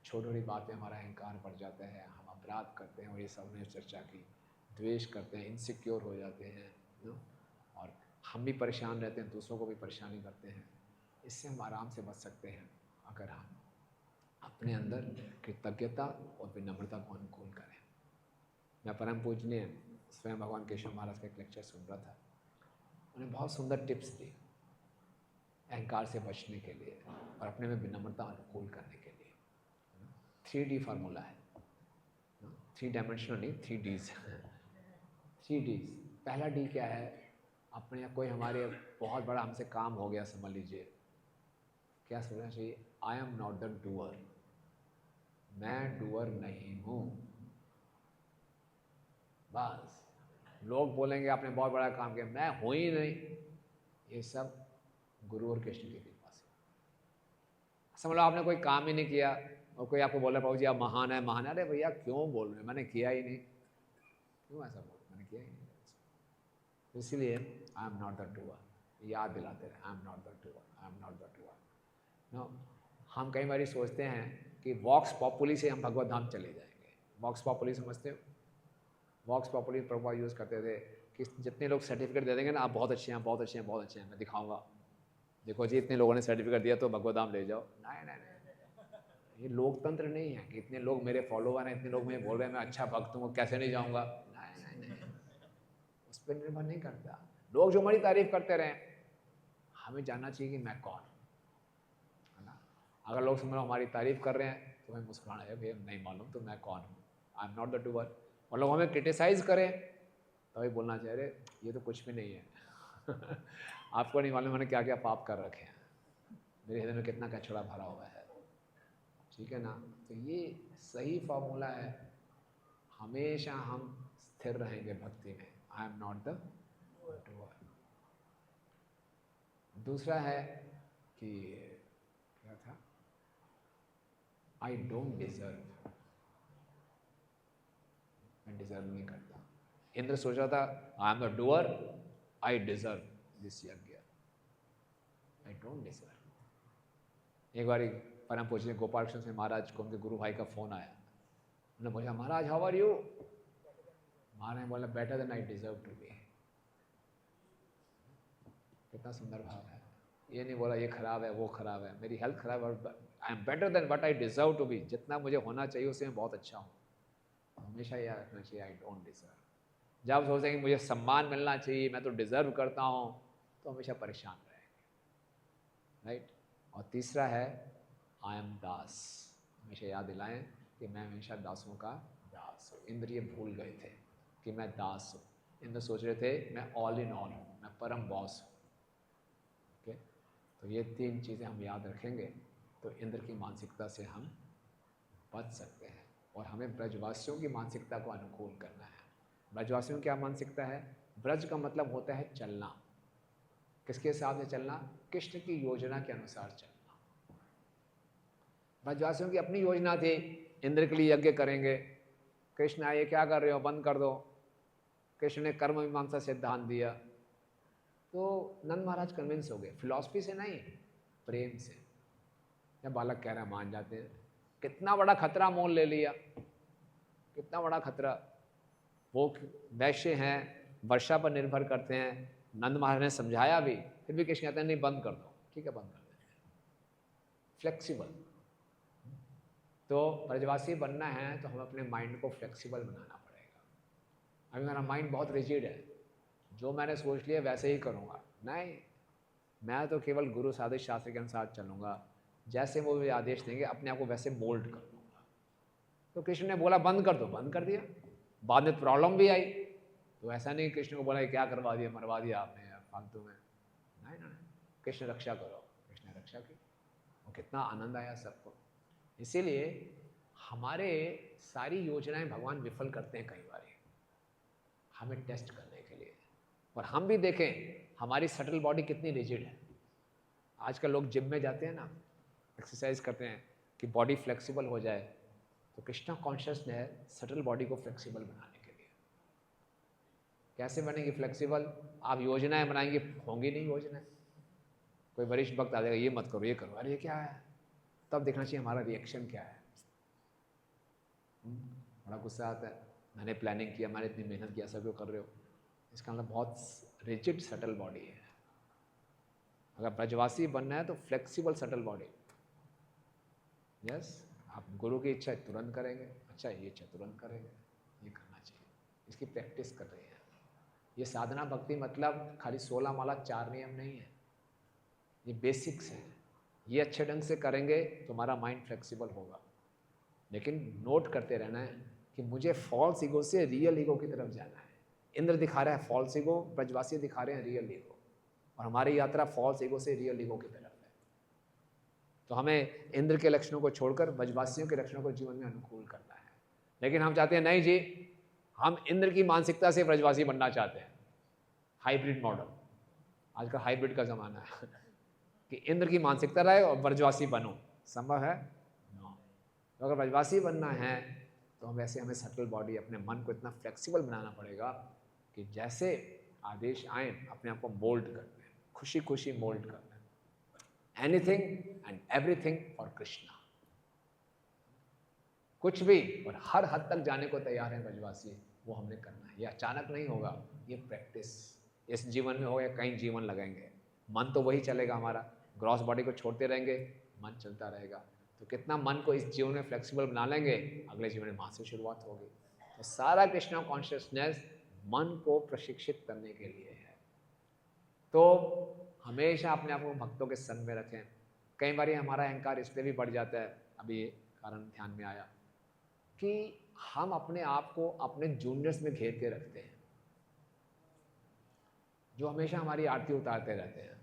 छोटी छोटी बात पे हमारा अहंकार बढ़ जाता है, हम अपराध करते हैं, और ये सब ने चर्चा की, द्वेष करते हैं, इनसिक्योर हो जाते हैं और हम भी परेशान रहते हैं, दूसरों को भी परेशानी करते हैं। इससे हम आराम से बच सकते हैं अगर हम अपने अंदर कृतज्ञता और विनम्रता को अनुकूल करें। मैं परम पूजनीय स्वयं भगवान केशव महाराज का एक लेक्चर सुन रहा था, उन्हें बहुत सुंदर टिप्स दी अहंकार से बचने के लिए और अपने में विनम्रता अनुकूल करने के लिए। 3D फार्मूला है, 3 डायमेंशनल नहीं, 3 Ds 3 Ds। पहला डी क्या है? अपने कोई हमारे बहुत बड़ा हमसे काम हो गया, समझ लीजिए, क्या सोचना चाहिए? आई एम नॉट द डूअर, मैं डूअर नहीं हूँ। बस लोग बोलेंगे आपने बहुत बड़ा काम किया, मैं हूँ ही नहीं। ये सब गुरु और कृष्ण की कृपा से। समझ लो आपने कोई काम ही नहीं किया और कोई आपको बोला प्रभु जी आप महान है महान है, अरे भैया क्यों बोल रहे हैं, मैंने किया ही नहीं, क्यों ऐसा बोल, मैंने किया ही नहीं। इसलिए I am not the doer, याद दिलाते रहे, I am not the doer, I am not the doer. No, हम कई बार सोचते हैं कि वॉक्स पॉपुली से हम भगवत धाम चले जाएंगे। वॉक्स पॉपुली समझते हो? वॉक्स पॉपुली प्रभुपाद यूज़ करते थे कि जितने लोग सर्टिफिकेट दे देंगे ना, आप बहुत अच्छे हैं, बहुत अच्छे हैं, बहुत अच्छे हैं, मैं दिखाऊंगा, देखो जी इतने लोगों ने सर्टिफिकेट दिया तो भगवत धाम ले जाओ। नहीं नहीं नहीं, ये लोकतंत्र नहीं है कि इतने लोग मेरे फॉलोवर हैं, इतने लोग मुझे बोल रहे हैं मैं अच्छा भक्त हूँ, कैसे नहीं जाऊँगा। नहीं नहीं नहीं, उस पर निर्भर नहीं करता। लोग जो हमारी तारीफ करते रहें, हमें जानना चाहिए कि मैं कौन, है ना। अगर लोग समझो हमारी तारीफ कर रहे हैं तो हमें मुस्कुराना है, भैया नहीं मालूम तो मैं कौन हूँ, आई एम नॉट द डूअर। और लोग हमें क्रिटिसाइज़ करें तो भाई बोलना चाहिए, अरे ये तो कुछ भी नहीं है आपको नहीं मालूम मैंने क्या क्या पाप कर रखे हैं, मेरे हृदय में कितना कचरा भरा हुआ है, ठीक है ना। तो ये सही फॉर्मूला है, हमेशा हम स्थिर रहेंगे भक्ति में, आई एम नॉट द डूअर। दूसरा है कि क्या था, आई डोंट डिजर्व, मैं डिजर्व नहीं करता। इंद्र सोच रहा था I am the doer, I deserve this यज्ञ, आई डोंट डिजर्व। एक बार परम पूज्य गोपाल कृष्ण से महाराज को उनके गुरु भाई का फोन आया, उन्होंने पूछा Maharaj how are you, Maharaj बोला better than I deserve to be. कितना सुंदर भाव है, ये नहीं बोला ये खराब है वो खराब है, मेरी हेल्थ खराब है, I am better than what I deserve to be, जितना मुझे होना चाहिए उससे मैं बहुत अच्छा हूँ। हमेशा याद रखना चाहिए आई डोंट डिजर्व। जब सोचेंगे कि मुझे सम्मान मिलना चाहिए, मैं तो डिजर्व करता हूँ, तो हमेशा परेशान रहेंगे, राइट। और तीसरा है आई एम दास, हमेशा याद दिलाएं कि मैं हमेशा दासों का दास हूँ। इंद्र ये भूल गए थे कि मैं दास हूँ, इंद्र सोच रहे थे मैं ऑल इन ऑल हूँ, मैं परम बॉस हूँ। ओके, तो ये 3 चीज़ें हम याद रखेंगे तो इंद्र की मानसिकता से हम बच सकते हैं। और हमें ब्रजवासियों की मानसिकता को अनुकूल करना है। ब्रजवासियों की क्या मानसिकता है? ब्रज का मतलब होता है चलना। किसके हिसाब से चलना? कृष्ण की योजना के अनुसार चलना। ब्रजवासियों की अपनी योजना थी, इंद्र के लिए यज्ञ करेंगे, कृष्ण आए क्या कर रहे हो, बंद कर दो। कृष्ण ने कर्म मीमांसा सिद्धांत दिया, तो नंद महाराज कन्विंस हो गए, फिलॉसफी से नहीं, प्रेम से। जब बालक कह रहा है मान जाते हैं। कितना बड़ा खतरा मोल ले लिया, कितना बड़ा खतरा। वो वैश्य हैं, वर्षा पर निर्भर करते हैं, नंद महाराज ने समझाया भी, फिर भी कृष्ण कहते हैं नहीं बंद कर दो। ठीक है बंद कर देते हैं, फ्लेक्सिबल। तो ब्रजवासी बनना है तो हमें अपने माइंड को फ्लेक्सिबल बनाना पड़ेगा। अभी मेरा माइंड बहुत रिजिड है, जो मैंने सोच लिया वैसे ही करूँगा, नहीं, मैं तो केवल गुरु साधित शास्त्र के अनुसार चलूँगा, जैसे वो आदेश देंगे अपने आप को वैसे मोल्ड कर लूँगा। तो कृष्ण ने बोला बंद कर दो, बंद कर दिया। बाद में प्रॉब्लम भी आई तो ऐसा नहीं कृष्ण को बोला क्या करवा दिया, मरवा दिया आपने फालतू में, नहीं ना, कृष्ण रक्षा करो, कृष्ण रक्षा की, और कितना आनंद आया सबको। इसीलिए हमारे सारी योजनाएं भगवान विफल करते हैं कई बार हमें टेस्ट करने के लिए। और हम भी देखें हमारी सटल बॉडी कितनी रिजिड है। आजकल लोग जिम में जाते हैं ना, एक्सरसाइज करते हैं कि बॉडी फ्लेक्सिबल हो जाए, तो कृष्णा कॉन्शियसनेस है सटल बॉडी को फ्लेक्सिबल बनाने के लिए। कैसे बनेगी फ्लेक्सिबल? आप योजनाएं बनाएंगे, होंगी नहीं योजनाएं। कोई वरिष्ठ भक्त आ जाएगा, ये मत करो, ये करो, अरे ये क्या है, तब देखना चाहिए हमारा रिएक्शन क्या है। बड़ा गुस्सा आता है, मैंने प्लानिंग किया, मैंने इतनी मेहनत किया, सब क्यों कर रहे हो? इसका मतलब बहुत रिजिड सटल बॉडी है। अगर ब्रजवासी बनना है तो फ्लेक्सिबल सटल बॉडी। यस, आप गुरु की इच्छा तुरंत करेंगे, अच्छा ये इच्छा तुरंत करेंगे, ये करना चाहिए। इसकी प्रैक्टिस कर रही है। ये साधना भक्ति मतलब खाली 16 माला 4 नियम नहीं है, ये बेसिक्स है। ये अच्छे ढंग से करेंगे तो हमारा माइंड फ्लेक्सिबल होगा। लेकिन नोट करते रहना है कि मुझे फॉल्स ईगो से रियल ईगो की तरफ जाना है। इंद्र दिखा रहा है फॉल्स ईगो, ब्रजवासी दिखा रहे हैं रियल ईगो, और हमारी यात्रा फॉल्स ईगो से रियल ईगो की तरफ है। तो हमें इंद्र के लक्षणों को छोड़कर ब्रजवासियों के लक्षणों को जीवन में अनुकूल करना है। लेकिन हम चाहते हैं नहीं जी, हम इंद्र की मानसिकता से ब्रजवासी बनना चाहते हैं। हाइब्रिड मॉडल, आज का हाइब्रिड का ज़माना है कि इंद्र की मानसिकता रहे और ब्रजवासी बनो। संभव है? नो। तो अगर ब्रजवासी बनना है तो हम वैसे हमें सटल बॉडी, अपने मन को इतना फ्लेक्सिबल बनाना पड़ेगा कि जैसे आदेश आए अपने आप को मोल्ड करना है, खुशी खुशी मोल्ड करना है। Anything and everything for Krishna. कुछ भी और हर हद तक जाने को तैयार है ब्रजवासी, वो हमने करना है। ये अचानक नहीं होगा, ये प्रैक्टिस इस जीवन में हो या कई जीवन लगेंगे। मन तो वही चलेगा हमारा, ग्रॉस बॉडी को छोड़ते रहेंगे, मन चलता रहेगा। तो कितना मन को इस जीवन में फ्लेक्सिबल बना लेंगे, अगले जीवन में वहाँ से शुरुआत होगी। तो सारा कृष्णा कॉन्शियसनेस मन को प्रशिक्षित करने के लिए है। तो हमेशा अपने आप को भक्तों के संग में रखें। कई बार हमारा अहंकार इसलिए भी बढ़ जाता है, अभी ये कारण ध्यान में आया कि हम अपने आप को अपने जूनियर्स में घेर के रखते हैं, जो हमेशा हमारी आरती उतारते रहते हैं।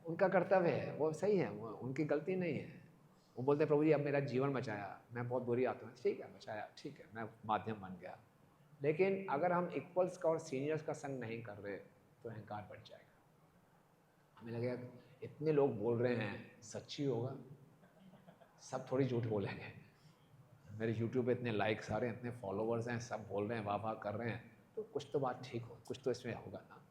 उनका कर्तव्य है, वो सही है, वो उनकी गलती नहीं है। वो बोलते हैं प्रभु जी अब मेरा जीवन बचाया, मैं बहुत बुरी आत्मा हूँ, ठीक है बचाया, ठीक है मैं माध्यम बन गया। लेकिन अगर हम इक्वल्स का और सीनियर्स का संग नहीं कर रहे तो अहंकार बढ़ जाएगा। हमें लगेगा इतने लोग बोल रहे हैं, सच्ची होगा? सब थोड़ी झूठ बोलेंगे। मेरे YouTube पे इतने लाइक्स आ रहे हैं, इतने फॉलोवर्स हैं, सब बोल रहे हैं, वाह वाह कर रहे हैं, तो कुछ तो बात ठीक हो, कुछ तो इसमें होगा ना।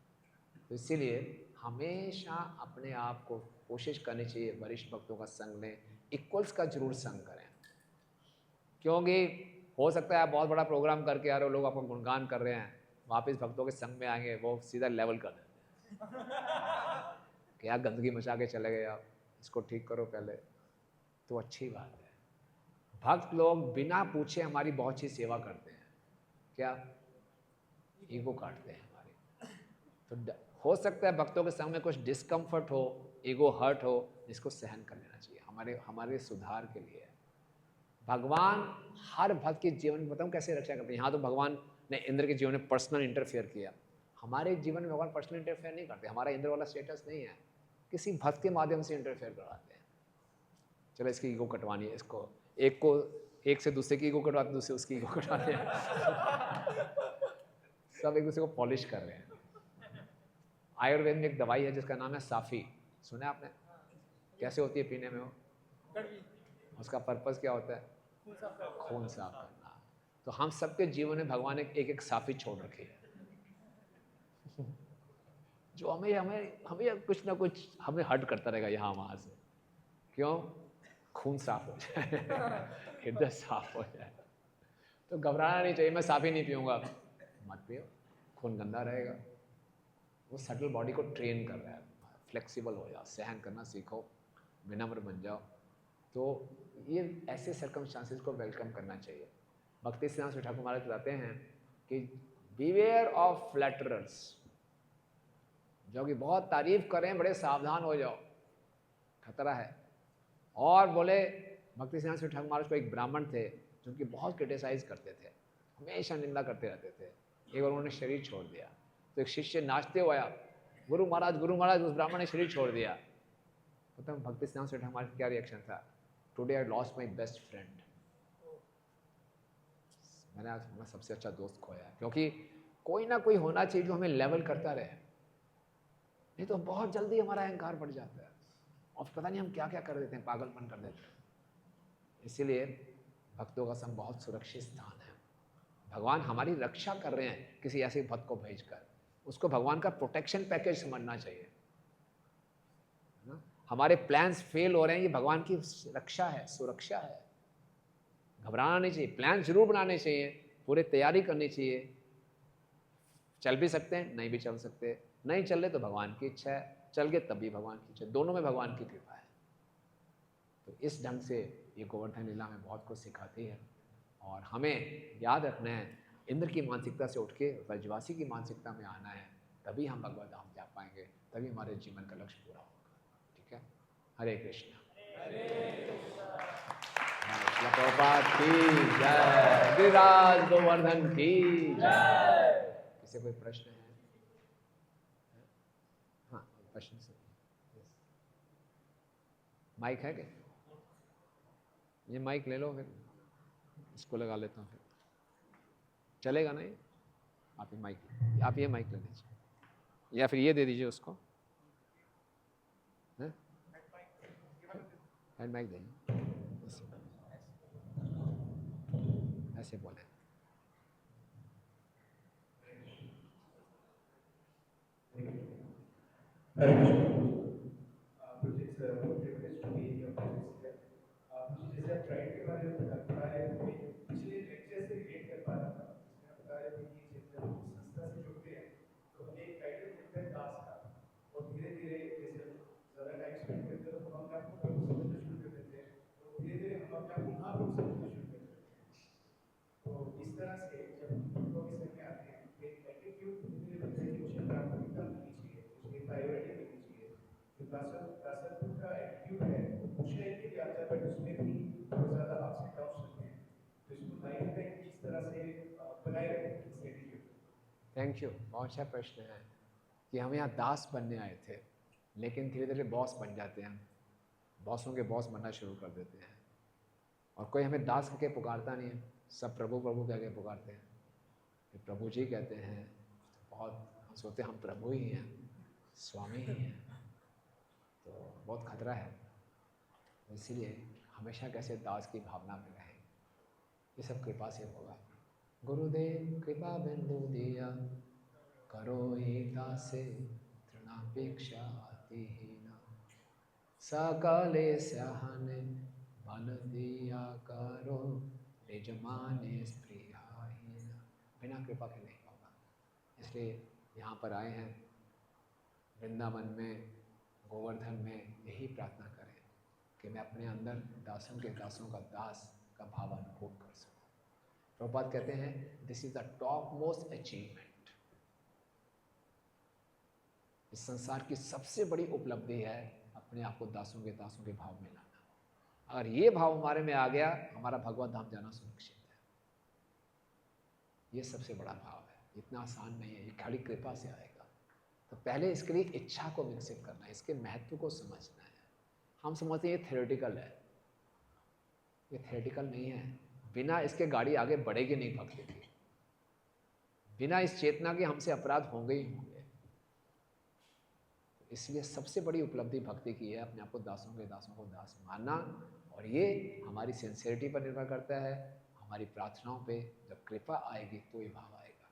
तो इसीलिए हमेशा अपने आप को कोशिश करनी चाहिए वरिष्ठ भक्तों का संग लें, इक्वल्स का जरूर संग करें। क्योंकि हो सकता है आप बहुत बड़ा प्रोग्राम करके आ रहे हो, लोग आपको गुणगान कर रहे हैं, वापस भक्तों के संग में आएंगे, वो सीधा लेवल कर देते हैं। क्या गंदगी मचा के चले गए आप, इसको ठीक करो पहले। तो अच्छी बात है, भक्त लोग बिना पूछे हमारी बहुत सी सेवा करते हैं। क्या? ईगो काटते हैं हमारी। तो हो सकता है भक्तों के संग में कुछ डिस्कम्फर्ट हो, ईगो हर्ट हो, इसको सहन कर लेना चाहिए, हमारे सुधार के लिए। भगवान हर भक्त के जीवन में बताऊँ कैसे रक्षा करते हैं। यहाँ तो भगवान ने इंद्र के जीवन में पर्सनल इंटरफेयर किया, हमारे जीवन में भगवान पर्सनल इंटरफेयर नहीं करते। हमारा इंद्र वाला स्टेटस नहीं है, किसी भक्त के माध्यम से इंटरफेयर करवाते हैं। चलो इसकी ईगो कटवानी है, इसको एक से दूसरे की ईगो कटवाते, दूसरे उसकी ईगो कटवाते हैं। सब एक दूसरे को पॉलिश कर रहे हैं। आयुर्वेद में एक दवाई है जिसका नाम है साफी, सुना है आपने? कैसे होती है पीने में वो? उसका पर्पस क्या होता है? खून साफ करना। तो हम सबके जीवन में भगवान ने एक एक साफी छोड़ रखी है जो हमें कुछ ना कुछ हमें हर्ट करता रहेगा यहाँ वहाँ से। क्यों? खून साफ हो जाए, हृदय साफ हो जाए। तो घबराना नहीं चाहिए, मैं साफी नहीं पीऊँगा, मत पियो, खून गंदा रहेगा। वो सटल बॉडी को ट्रेन कर रहा है, फ्लेक्सिबल हो जाओ, सहन करना सीखो, विनम्र बन जाओ। तो ये ऐसे सर्कमस्टांसेस को वेलकम करना चाहिए। भक्ति सिद्धांत ठाकुर महाराज बताते हैं कि बीवेयर ऑफ फ्लैटरर्स, जो कि बहुत तारीफ करें, बड़े सावधान हो जाओ, खतरा है। और बोले भक्ति सिद्धांत ठाकुर महाराज को एक ब्राह्मण थे जो उनकी बहुत क्रिटिसाइज करते थे, हमेशा निंदा करते रहते थे। एक बार उन्होंने शरीर छोड़ दिया तो एक शिष्य नाचते हुए आया, गुरु महाराज, उस ब्राह्मण ने शरीर छोड़ दिया। पता है भक्ति सिद्धांत सेठ हमारा क्या रिएक्शन था? Today I lost my best friend. मैंने आज अपना सबसे अच्छा दोस्त खोया, क्योंकि कोई ना कोई होना चाहिए जो हमें लेवल करता रहे, नहीं तो बहुत जल्दी हमारा अहंकार बढ़ जाता है और पता नहीं हम क्या क्या कर देते हैं, पागलपन कर देते हैं। इसीलिए भक्तों का संग बहुत सुरक्षित स्थान है। भगवान हमारी रक्षा कर रहे हैं किसी ऐसे भक्त को भेजकर, उसको भगवान का प्रोटेक्शन पैकेज समझना चाहिए ना? हमारे प्लान्स फेल हो रहे हैं, ये भगवान की रक्षा है, सुरक्षा है। घबराना नहीं चाहिए, प्लान जरूर बनाने चाहिए, पूरी तैयारी करनी चाहिए। चल भी सकते हैं, नहीं भी चल सकते, नहीं चल रहे तो भगवान की इच्छा है, चल गए तब भी भगवान की इच्छा, दोनों में भगवान की कृपा है। तो इस ढंग से ये गोवर्धन लीला में बहुत कुछ सिखाती है और हमें याद रखना है, इंद्र की मानसिकता से उठ के ब्रजवासी की मानसिकता में आना है, तभी हम भगवत धाम जा पाएंगे, तभी हमारे जीवन का लक्ष्य पूरा होगा। ठीक है, हरे कृष्ण। प्रभुपाद की जय, गिरिराज गोवर्धन की जय। किसी कोई प्रश्न है? हाँ, प्रश्न से माइक है क्या? ये माइक ले लो, फिर इसको लगा लेता हूँ, फिर चलेगा ना ये? आप ये माइक ले लीजिए, या फिर ये दे दीजिए उसको, हैंड माइक देंगे, ऐसे बोले। Hare Krishna. Privilege to be in your presence here. मुझे जैसे आप प्राइड के बारे में बता रहे थे, पिछले लेक्चर से रिलेट कर पा रहा था, जिसमें आप बता रहे थे कि जब हम संस्था से जुड़ते हैं तो हमें एक टाइटल मिलता है दास का, और धीरे धीरे जैसे ज़्यादा टाइम स्पेंड करते हैं तो हम अपने आप को प्रभु समझना शुरू कर देते हैं, तो धीरे धीरे हम अपने आप को महाप्रभु समझना शुरू कर देते हैं। तो इस तरह से जब हम भक्तों के संग में आते हैं तो एक एटीट्यूड धीरे धीरे बनता है कि मुझे प्राथमिकता मिलनी चाहिए, मुझे प्रायोरिटी मिलनी चाहिए। जो दासत्व का एटीट्यूड है वो मुझे के लिए आता है, बट उसमें भी बहुत ज़्यादा अप्स एंड डाउन्स होते हैं, तो इसको लाइफ में किस तरह से बनाए रखें इस एटीट्यूड। थैंक यू, बहुत अच्छा प्रश्न है कि हम यहाँ दास बनने आए थे, लेकिन धीरे धीरे बॉस बन जाते हैं, बॉसों के बॉस बनना शुरू कर देते हैं, और कोई हमें दास करके पुकारता नहीं है, सब प्रभु प्रभु कह के पुकारते हैं। फिर प्रभु जी कहते हैं, बहुत हम सोचते हम प्रभु ही हैं, स्वामी ही हैं, तो बहुत खतरा है। इसीलिए हमेशा कैसे दास की भावना में रहें, ये सब कृपा से होगा। गुरुदेव कृपा बिंदु दिया, करो ही दासे तृणापेक्षा अतिहीना, सकले सहने बल दिया करो, निजमाने स्पृहाहीना। बिना कृपा के नहीं होगा, इसलिए यहाँ पर आए हैं वृंदावन में, गोवर्धन में, यही प्रार्थना करें कि मैं अपने अंदर दासों का दास का भाव अनुभव कर सकूं। प्रभुपाद कहते हैं this is the top most achievement, इस संसार की सबसे बड़ी उपलब्धि है अपने आप को दासों के भाव में लाना। अगर ये भाव हमारे में आ गया, हमारा भगवत धाम जाना सुनिश्चित है। ये सबसे बड़ा भाव है, इतना आसान नहीं है, ये खाली कृपा से आएगा। तो पहले इसके लिए इच्छा को विकसित करना है, इसके महत्व को समझना है। हम समझते हैं ये थ्योरेटिकल है, ये थ्योरेटिकल नहीं है। बिना इसके गाड़ी आगे बढ़ेगी नहीं भक्ति की, बिना इस चेतना के हमसे अपराध होंगे ही होंगे। इसलिए सबसे बड़ी उपलब्धि भक्ति की है अपने आप को दासों को दास मानना, और ये हमारी सिंसियरिटी पर निर्भर करता है, हमारी प्रार्थनाओं पे जब कृपा आएगी तो ये भाव आएगा।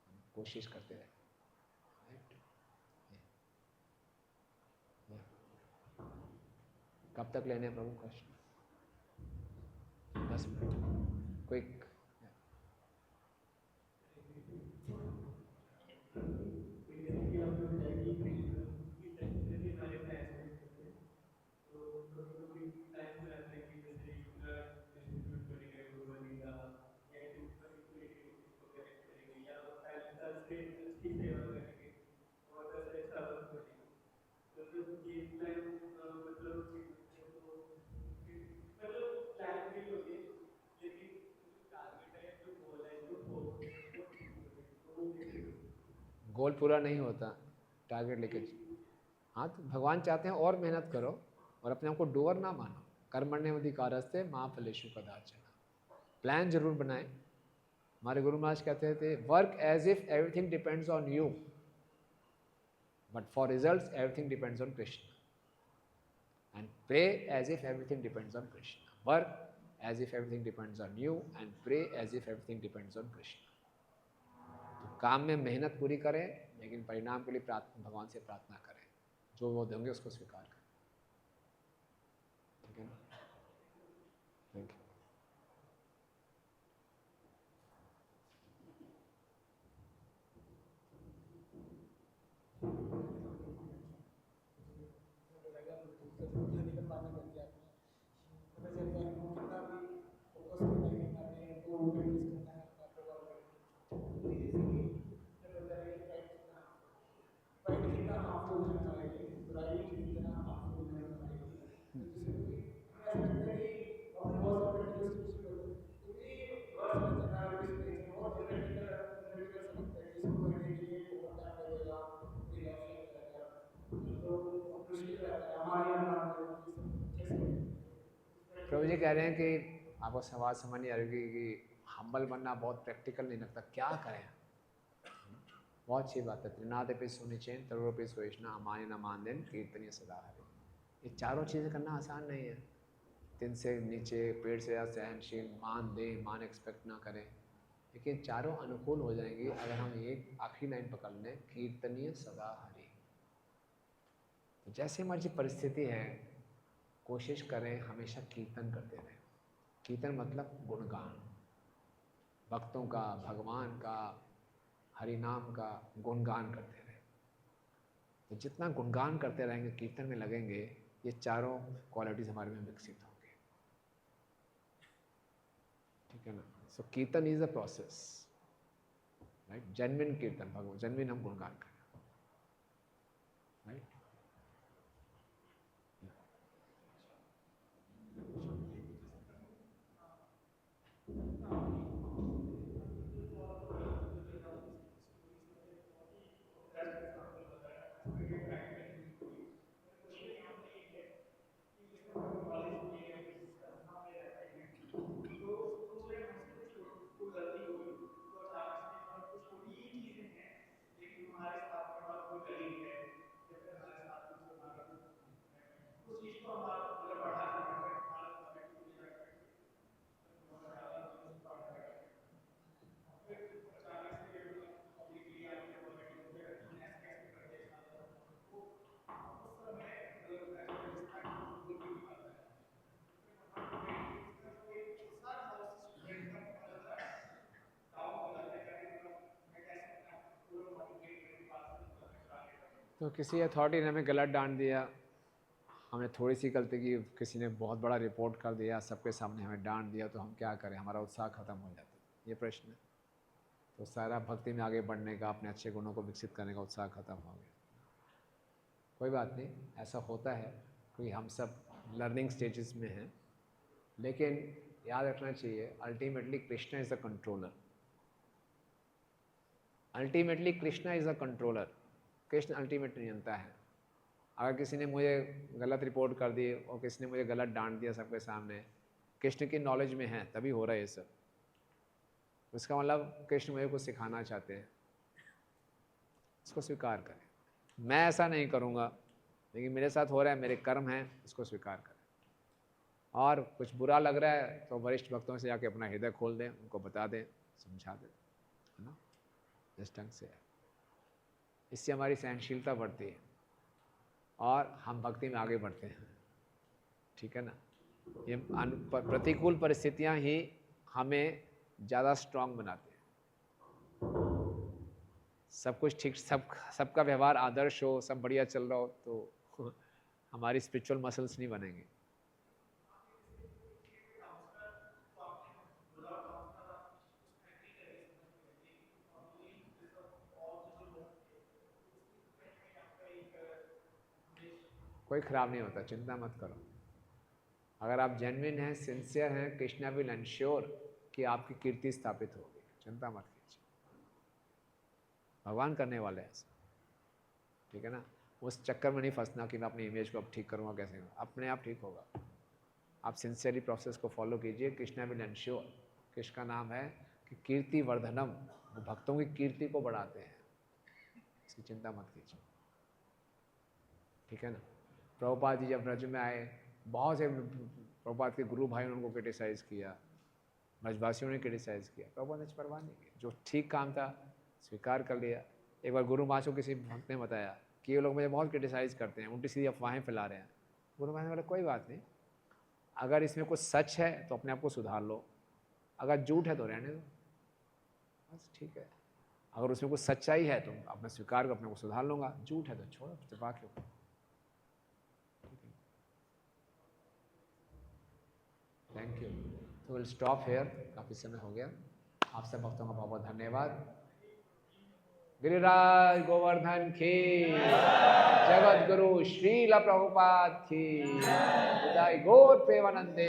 हम कोशिश करते रहे। कब तक लेने प्रभु कृष्ण? 10 minute quick. गोल पूरा नहीं होता, टारगेट लेके। हाँ, तो भगवान चाहते हैं और मेहनत करो और अपने आप को डूअर ना मानो। कर्मण्येवाधिकारस्ते मा फलेषु कदाचन। प्लान जरूर बनाएं। हमारे गुरु महाराज कहते थे, work as if everything depends on you, but for results everything depends on Krishna. And pray as if everything depends on Krishna. Work as if everything depends on you and pray as if everything depends on Krishna. तो काम में मेहनत पूरी करें, लेकिन परिणाम के लिए भगवान से प्रार्थना करें, जो वो देंगे उसको स्वीकार करें। ठीक है ना? Thank you. प्रभु जी कह रहे हैं कि आपको सवाल समझ नहीं आ रही कि हम्बल बनना बहुत प्रैक्टिकल नहीं लगता, क्या करें? बहुत अच्छी बात है। त्रिनाद पे सुनिचेन तरुपे सुवेशना अमान्य न मान देन कीर्तनीय सदा हरे। ये चारों चीज़ें करना आसान नहीं है। दिन से नीचे, पेड़ से ज़्यादा सहनशील, मान दें, मान एक्सपेक्ट ना करें, लेकिन चारों अनुकूल हो जाएंगी अगर हम एक आखिरी लाइन पकड़ लें, कीर्तनीय सदा हरे। तो जैसे मर्जी परिस्थिति है, कोशिश करें हमेशा कीर्तन करते रहें। कीर्तन मतलब गुणगान, भक्तों का, भगवान का, हरि नाम का गुणगान करते रहें। तो जितना गुणगान करते रहेंगे, कीर्तन में लगेंगे, ये चारों क्वालिटीज हमारे में विकसित होंगे। ठीक है ना? सो कीर्तन is a process, right? Genuine कीर्तन, भगवान जेन्युइन हम गुणगान करें, राइट? तो किसी अथॉरिटी ने हमें गलत डांट दिया, हमने थोड़ी सी गलती की, किसी ने बहुत बड़ा रिपोर्ट कर दिया, सबके सामने हमें डांट दिया, तो हम क्या करें? हमारा उत्साह खत्म हो जाता है। ये प्रश्न है। तो सारा भक्ति में आगे बढ़ने का, अपने अच्छे गुणों को विकसित करने का उत्साह खत्म हो गया। कोई बात नहीं, ऐसा होता है, क्योंकि हम सब लर्निंग स्टेजेस में हैं। लेकिन याद रखना चाहिए, ultimately Krishna is a controller. Ultimately Krishna is a controller. Krishna ultimate नियंता है। अगर किसी ने मुझे गलत रिपोर्ट कर दी और किसी ने मुझे गलत डांट दिया सबके सामने, कृष्ण की नॉलेज में है तभी हो रहा है ये सब। उसका मतलब कृष्ण मुझे कुछ सिखाना चाहते हैं, इसको स्वीकार करें। मैं ऐसा नहीं करूँगा, लेकिन मेरे साथ हो रहा है, मेरे कर्म हैं, इसको स्वीकार करें। और कुछ बुरा लग रहा है तो वरिष्ठ भक्तों से जाके अपना हृदय खोल दें, उनको बता दें, समझा दें, है ना? इस ढंग से इससे हमारी सहनशीलता बढ़ती है और हम भक्ति में आगे बढ़ते हैं। ठीक है ना? ये प्रतिकूल परिस्थितियां ही हमें ज़्यादा स्ट्रांग बनाते हैं। सब कुछ ठीक, सबका व्यवहार आदर्श हो, सब बढ़िया चल रहा हो, तो हमारी स्पिरिचुअल मसल्स नहीं बनेंगे। कोई खराब नहीं होता, चिंता मत करो। अगर आप जेन्युइन हैं, सिंसियर हैं, कृष्णा विल एंश्योर कि आपकी कीर्ति स्थापित होगी। चिंता मत कीजिए। भगवान करने वाले हैं ऐसा, ठीक है ना। उस चक्कर में नहीं फंसना कि मैं अपनी इमेज को अब ठीक करूँगा, कैसे अपने आप ठीक होगा। आप सिंसियरली प्रोसेस को फॉलो कीजिए। Krishna will ensure. कृष्ण का नाम है कि कीर्ति वर्धनम, वो भक्तों की कीर्ति को बढ़ाते हैं, इसकी चिंता मत कीजिए, ठीक है ना। प्रभुपाद जी जब ब्रज में आए, बहुत से प्रभुपाद के गुरु भाई ने उनको क्रिटिसाइज़ किया, ब्रजवासियों ने क्रिटिसाइज़ किया, प्रभुपाद ने परवाह नहीं की, जो ठीक काम था स्वीकार कर लिया। एक बार गुरु माँ को किसी भक्त ने बताया कि ये लोग मुझे बहुत क्रिटिसाइज़ करते हैं, उल्टी सीधी अफवाहें फैला रहे हैं। गुरु माँ ने बोला कोई बात नहीं, अगर इसमें कुछ सच है तो अपने आप को सुधार लो, अगर झूठ है तो रहने दो, बस ठीक है। अगर उसमें कुछ सच्चाई है तो अपना स्वीकार कर, अपने को सुधार लूँगा, झूठ है तो छोड़ो, चिपा के। Thank you. तो विल स्टॉप हेयर, काफ़ी समय हो गया। आप सब भक्तों का बहुत बहुत धन्यवाद। गिरिराज गोवर्धन की, जगत गुरु श्रील प्रभुपाद की, गौर प्रेमानंदे।